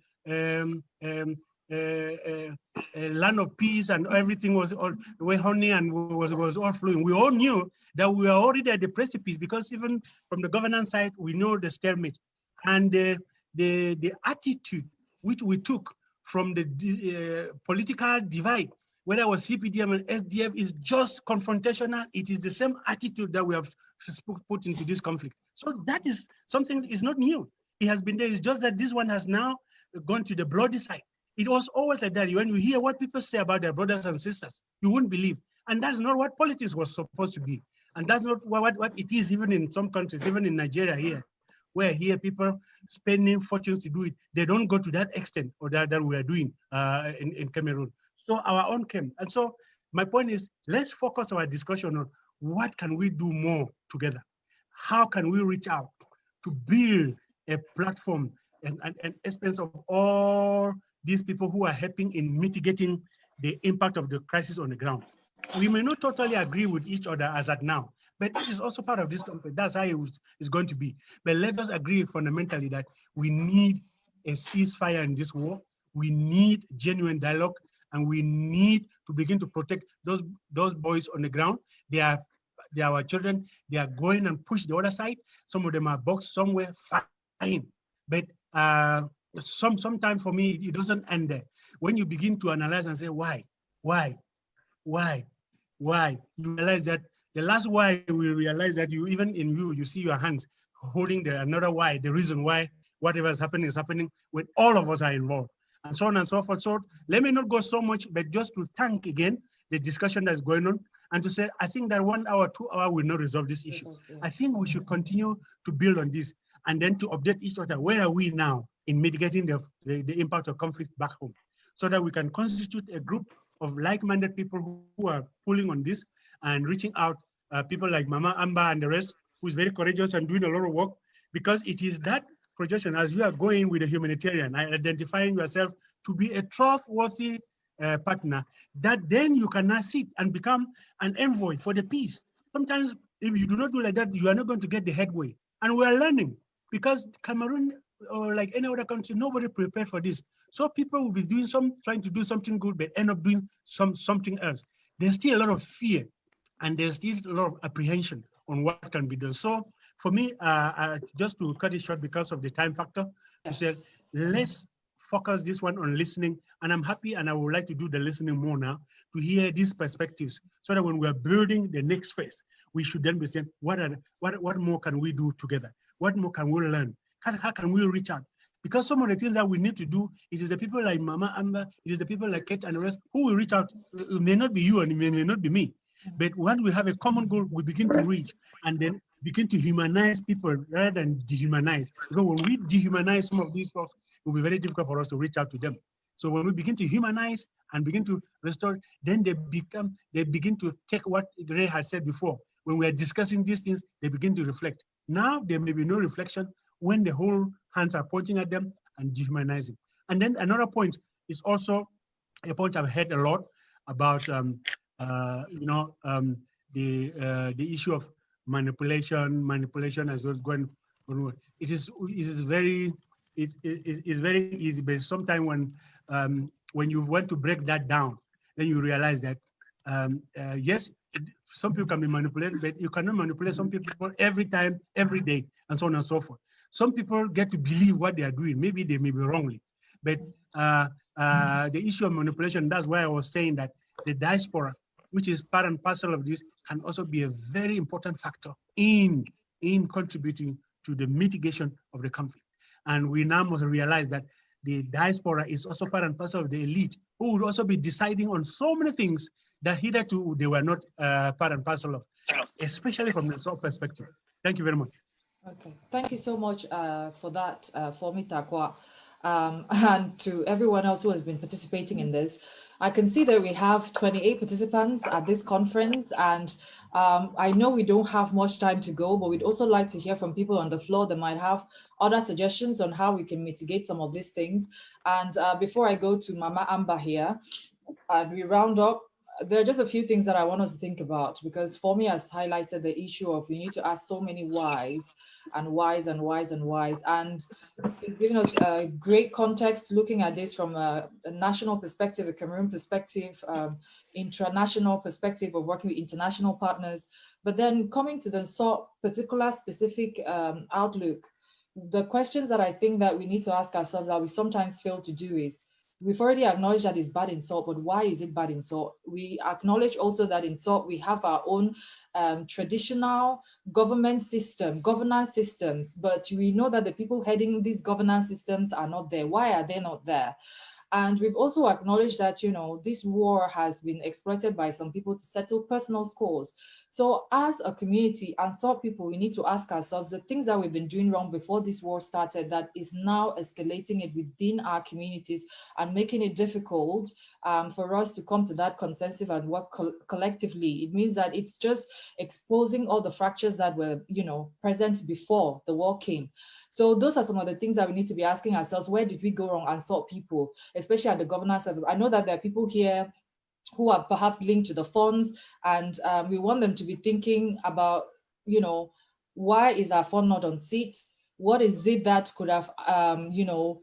land of peace, and everything was all the way honey and was all flowing. We all knew that we were already at the precipice, because even from the governance side, we know the stalemate. And the attitude which we took from the political divide, whether it was CPDM and SDF, is just confrontational. It is the same attitude that we have put into this conflict. So that is something that is not new. It has been there. It's just that this one has now gone to the bloody side. It was always like that. When you hear what people say about their brothers and sisters, you wouldn't believe. And that's not what politics was supposed to be. And that's not what it is, even in some countries, even in Nigeria here, where here people spending fortunes to do it. They don't go to that extent or that we are doing in Cameroon. So our own came. And so my point is, let's focus our discussion on what can we do more together? How can we reach out to build a platform and expense of all these people who are helping in mitigating the impact of the crisis on the ground? We may not totally agree with each other as at now, But this is also part of this conflict. That's how it's going to be. But let us agree fundamentally that we need a ceasefire in this war. We need genuine dialogue, and we need to begin to protect those boys on the ground. They are our children. They are going and push the other side. Some of them are boxed somewhere, fine. But sometimes for me, it doesn't end there. When you begin to analyze and say, why, you realize that the last why, we realize that you see your hands holding another why, the reason why whatever is happening when all of us are involved, and so on and so forth. So let me not go so much, but just to thank again the discussion that's going on, and to say, I think that 1 hour, 2 hours will not resolve this issue. I think we should continue to build on this, and then to update each other. Where are we now in mitigating the impact of conflict back home, so that we can constitute a group of like-minded people who are pulling on this and reaching out, people like Mama Amba and the rest, who's very courageous and doing a lot of work, because it is that projection, as you are going with a humanitarian, identifying yourself to be a trustworthy partner, that then you can now sit and become an envoy for the peace. Sometimes if you do not do like that, you are not going to get the headway. And we are learning, because Cameroon, or like any other country, nobody prepared for this. So people will be trying to do something good, but end up doing something else. There's still a lot of fear, and there's still a lot of apprehension on what can be done. So for me, just to cut it short because of the time factor, to say, let's focus this one on listening. And I'm happy, and I would like to do the listening more now, to hear these perspectives, so that when we're building the next phase, we should then be saying, what more can we do together? What more can we learn? How can we reach out? Because some of the things that we need to do, it is the people like Mama Amba, it is the people like Kate and the rest who will reach out. It may not be you, and it may not be me. But when we have a common goal, we begin to reach, and then begin to humanize people rather than dehumanize. Because when we dehumanize some of these folks, it will be very difficult for us to reach out to them. So when we begin to humanize and begin to restore, then they begin to take what Ray had said before. When we are discussing these things, they begin to reflect. Now there may be no reflection when the whole hands are pointing at them and dehumanizing. And then another point is also a point I've heard a lot about, the issue of manipulation as well going on. It is very easy, but sometimes when you want to break that down, then you realize that yes, some people can be manipulated, but you cannot manipulate some people every time, every day, and so on and so forth. Some people get to believe what they are doing. Maybe they may be wrongly, but the issue of manipulation, that's why I was saying that the diaspora, which is part and parcel of this, can also be a very important factor in contributing to the mitigation of the conflict. And we now must realize that the diaspora is also part and parcel of the elite, who would also be deciding on so many things that hitherto they were not part and parcel of, especially from the South perspective. Thank you very much. Okay, thank you so much for that, Fomi Takwa, and to everyone else who has been participating in this. I can see that we have 28 participants at this conference, and I know we don't have much time to go, but we'd also like to hear from people on the floor that might have other suggestions on how we can mitigate some of these things. And before I go to Mama Amba here, and we round up, there are just a few things that I want us to think about, because Fomi has highlighted the issue of we need to ask so many whys and whys and whys and whys, and it's given us a great context looking at this from a national perspective, a Cameroon perspective, international perspective of working with international partners, but then coming to the particular specific outlook, the questions that I think that we need to ask ourselves that we sometimes fail to do is, we've already acknowledged that it's bad in SALT, but why is it bad in SALT? We acknowledge also that in SALT, we have our own traditional governance systems, but we know that the people heading these governance systems are not there. Why are they not there? And we've also acknowledged that, this war has been exploited by some people to settle personal scores. So as a community and SALT people, we need to ask ourselves the things that we've been doing wrong before this war started that is now escalating it within our communities and making it difficult for us to come to that consensus and work collectively. It means that it's just exposing all the fractures that were, present before the war came. So those are some of the things that we need to be asking ourselves. Where did we go wrong and SALT people, especially at the governance level? I know that there are people here who are perhaps linked to the funds, and we want them to be thinking about, you know, why is our fund not on seat? What is it that could have, you know,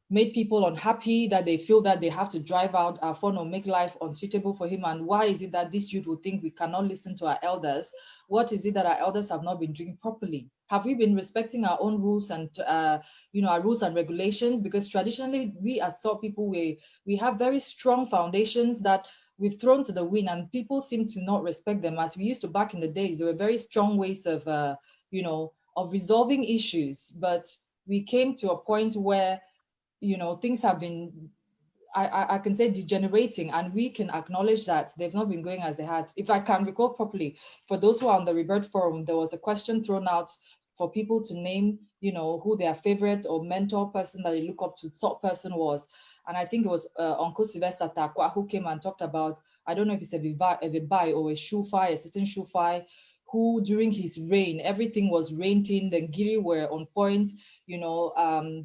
made people unhappy, that they feel that they have to drive out our fund or make life unsuitable for him? And why is it that this youth will think we cannot listen to our elders? What is it that our elders have not been doing properly? Have we been respecting our own rules and you know, our rules and regulations? Because traditionally, we as SOT people, we have very strong foundations that we've thrown to the wind, and people seem to not respect them. As we used to back in the days, there were very strong ways of you know, of resolving issues, but we came to a point where, you know, things have been, I can say, degenerating, and we can acknowledge that they've not been going as they had. If I can recall properly, for those who are on the Rebirth Forum, there was a question thrown out for people to name, you know, who their favorite or mentor person that they look up to, top person was. And I think it was Uncle Sylvester Takwa who came and talked about, I don't know if it's a Vibai or a Shufai, a certain Shufai, who during his reign, everything was rain-tinned, and Giri were on point. You know,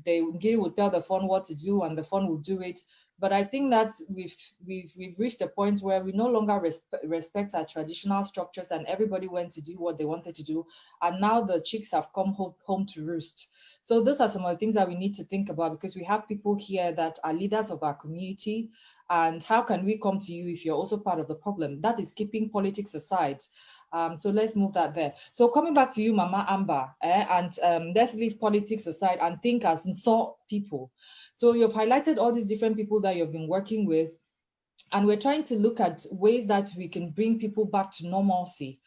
Giri would tell the fund what to do and the fund will do it. But I think that we've reached a point where we no longer respect our traditional structures, and everybody went to do what they wanted to do. And now the chicks have come home to roost. So those are some of the things that we need to think about, because we have people here that are leaders of our community. And how can we come to you if you're also part of the problem? That is keeping politics aside. So let's move that there. So coming back to you, Mama Amber, and let's leave politics aside and think as SOT people. So you've highlighted all these different people that you've been working with, and we're trying to look at ways that we can bring people back to normalcy.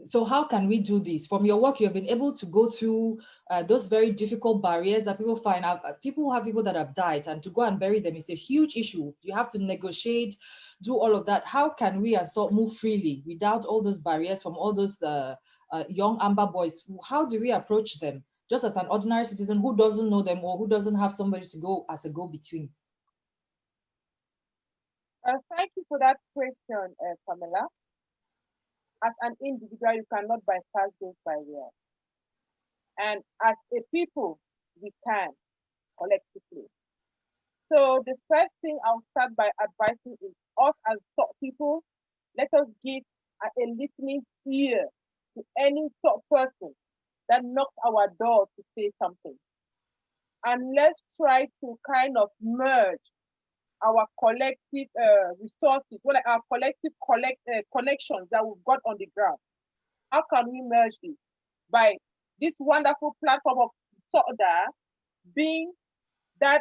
So how can we do this? From your work, you've been able to go through those very difficult barriers that people find out. People have people that have died, and to go and bury them is a huge issue. You have to negotiate, do all of that. How can we as SOT move freely without all those barriers from all those young Amber boys? How do we approach them, just as an ordinary citizen who doesn't know them or who doesn't have somebody to go as a go-between? Thank you for that question, Pamela. As an individual, you cannot bypass those barriers. And as a people, we can collectively. So the first thing I'll start by advising is us as SOT people, let us give a listening ear to any SOT person that knocks our door to say something. And let's try to kind of merge our collective resources, our collective connections that we've got on the ground. How can we merge this? By this wonderful platform of SOTDA being that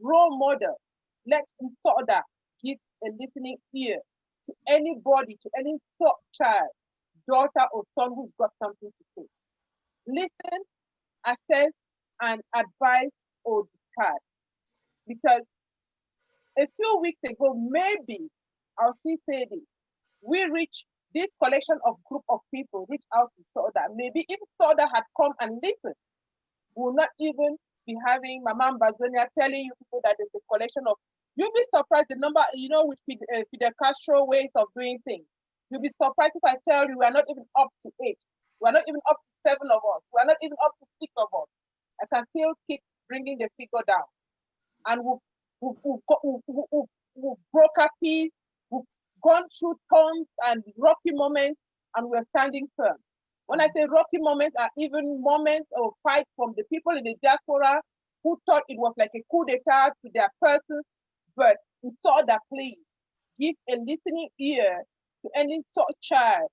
role model. Let SOTDA give a listening ear to anybody, to any SOT child, daughter or son who's got something to say. Listen, assess, and advise or discard. Because a few weeks ago, maybe, I'll still say this, we reached this collection of group of people, reached out to SOTDA. Maybe if SOTDA had come and listened, we will not even be having Mama Bazonia telling you people that there's a collection of, you'll be surprised the number, you know, with Fidel Castro ways of doing things. You'll be surprised if I tell you we're not even up to 8. We're not even up to 7 of us. We're not even up to 6 of us. I can still keep bringing the figure down. And we've broke our peace, we've gone through storms and rocky moments, and we're standing firm. When I say rocky moments, are even moments of fight from the people in the diaspora who thought it was like a coup d'etat to their persons, but we saw that, please give a listening ear to any SOT child,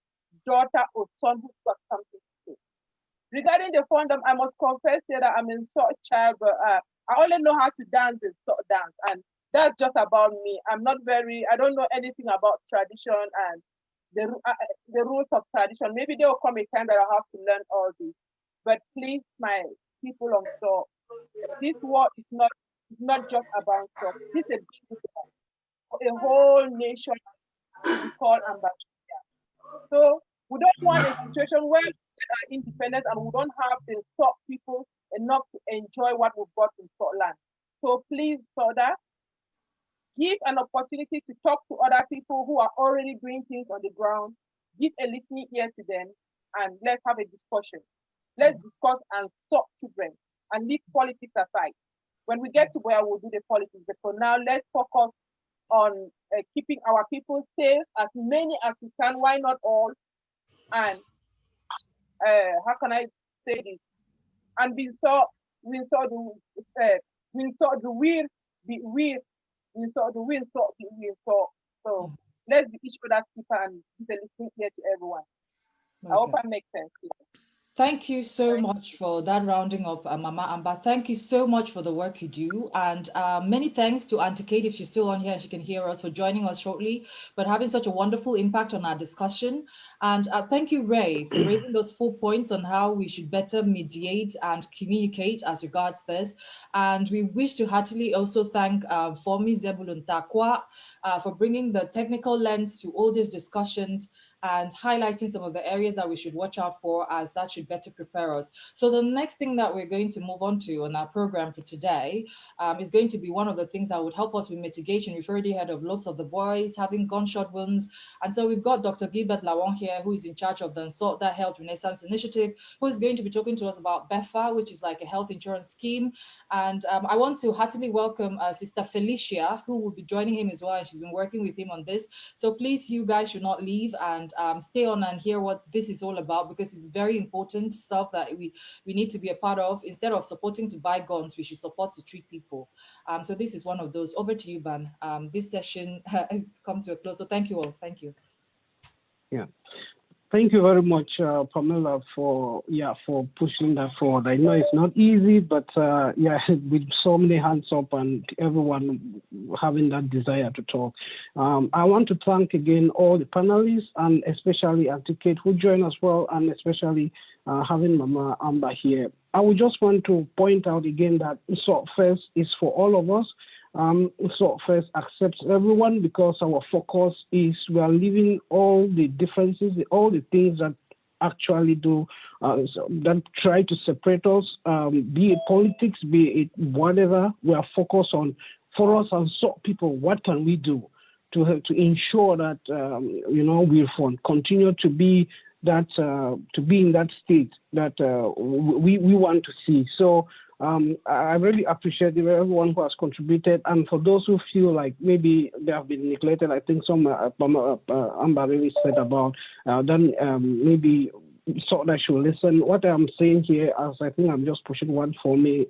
daughter, or son who's got something to say. Regarding the fandom, I must confess here that I'm a SOT child, but I only know how to dance and SOT dance, and that's just about me. I don't know anything about tradition and the rules of tradition. Maybe there will come a time that I'll have to learn all this. But please, my people on SOT, this war is not just about SOT. This is a whole nation to be called ambassador. So we don't want a situation where we are independent and we don't have the SOT people enough to enjoy what we've got in SOT land. So please, SOTDA, give an opportunity to talk to other people who are already doing things on the ground. Give a listening ear to them, and let's have a discussion. Let's discuss and SOT children and leave politics aside. When we get to where we'll do the politics, but for now, let's focus on keeping our people safe, as many as we can. Why not all? And how can I say this? And we saw the will be will. We saw the will, so the will. So let's be each other's keeper and keep a listening ear to everyone. Okay. I hope that makes sense. Thank you so much for that rounding up, Mama Amba. Thank you so much for the work you do. And many thanks to Auntie Kate, if she's still on here and she can hear us, for joining us shortly, but having such a wonderful impact on our discussion. And thank you, Ray, for raising those 4 points on how we should better mediate and communicate as regards this. And we wish to heartily also thank Fomi Zebulun Takwa for bringing the technical lens to all these discussions and highlighting some of the areas that we should watch out for, as that should better prepare us. So the next thing that we're going to move on to on our program for today is going to be one of the things that would help us with mitigation. We've already heard of lots of the boys having gunshot wounds. And so we've got Dr. Gilbert Lawon here, who is in charge of the Unsought That Health Renaissance Initiative, who is going to be talking to us about BEFA, which is like a health insurance scheme. And I want to heartily welcome Sister Felicia, who will be joining him as well. And she's been working with him on this. So please, you guys should not leave and stay on and hear what this is all about, because it's very important stuff that we need to be a part of. Instead of supporting to buy guns, we should support to treat people. So this is one of those. Over to you, Ban. This session has come to a close. So thank you all. Thank you. Yeah. Thank you very much, Pamela, for pushing that forward. I know it's not easy, but with so many hands up and everyone having that desire to talk. I want to thank again all the panelists, and especially Auntie Kate, who joined as well, and especially having Mama Amba here. I would just want to point out again that Unsought First is for all of us. Unsought First accepts everyone, because our focus is we are leaving all the differences, all the things that actually do that try to separate us, be it politics, be it whatever. We are focused on, for us Unsought people, what can we do to ensure that Wirfon continue to be that to be in that state that we want to see. So I really appreciate everyone who has contributed, and for those who feel like maybe they have been neglected, I think some Amba really said about then maybe so that should listen. What I'm saying here, as I think I'm just pushing one for me.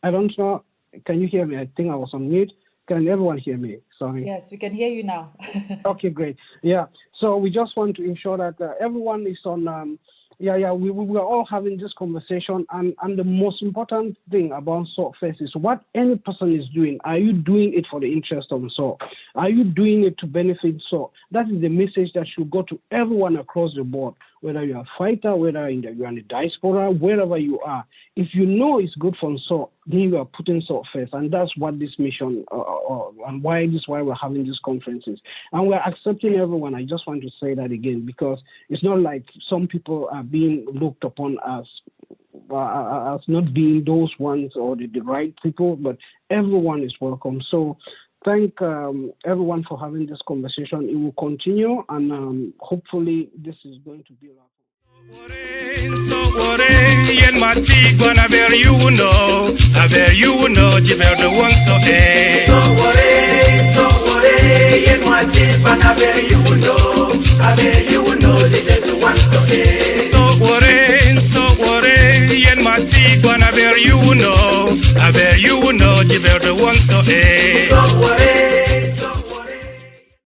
I don't know. Can you hear me? I think I was on mute. Can everyone hear me? Sorry. Yes, we can hear you now. Okay, great. Yeah. So we just want to ensure that everyone is on. We are all having this conversation, and the most important thing about Unsought First is what any person is doing. Are you doing it for the interest of Unsought? Are you doing it to benefit Unsought? That is the message that should go to everyone across the board, whether you're a fighter, whether you're in the diaspora, wherever you are. If you know it's good for Unsought, then you are putting Unsought first, and that's what this mission and why we're having these conferences. And we're accepting everyone. I just want to say that again, because it's not like some people are being looked upon as not being those ones or the right people, but everyone is welcome. So thank everyone for having this conversation. It will continue, and hopefully this is going to be a lot. So worry, yen mati gonna ver you know, jiver the one so eh. So worry, yen mati gonna ver you know, jiver the one so eh. So worry, yen mati gonna ver you know, jiver the one so eh. So worry.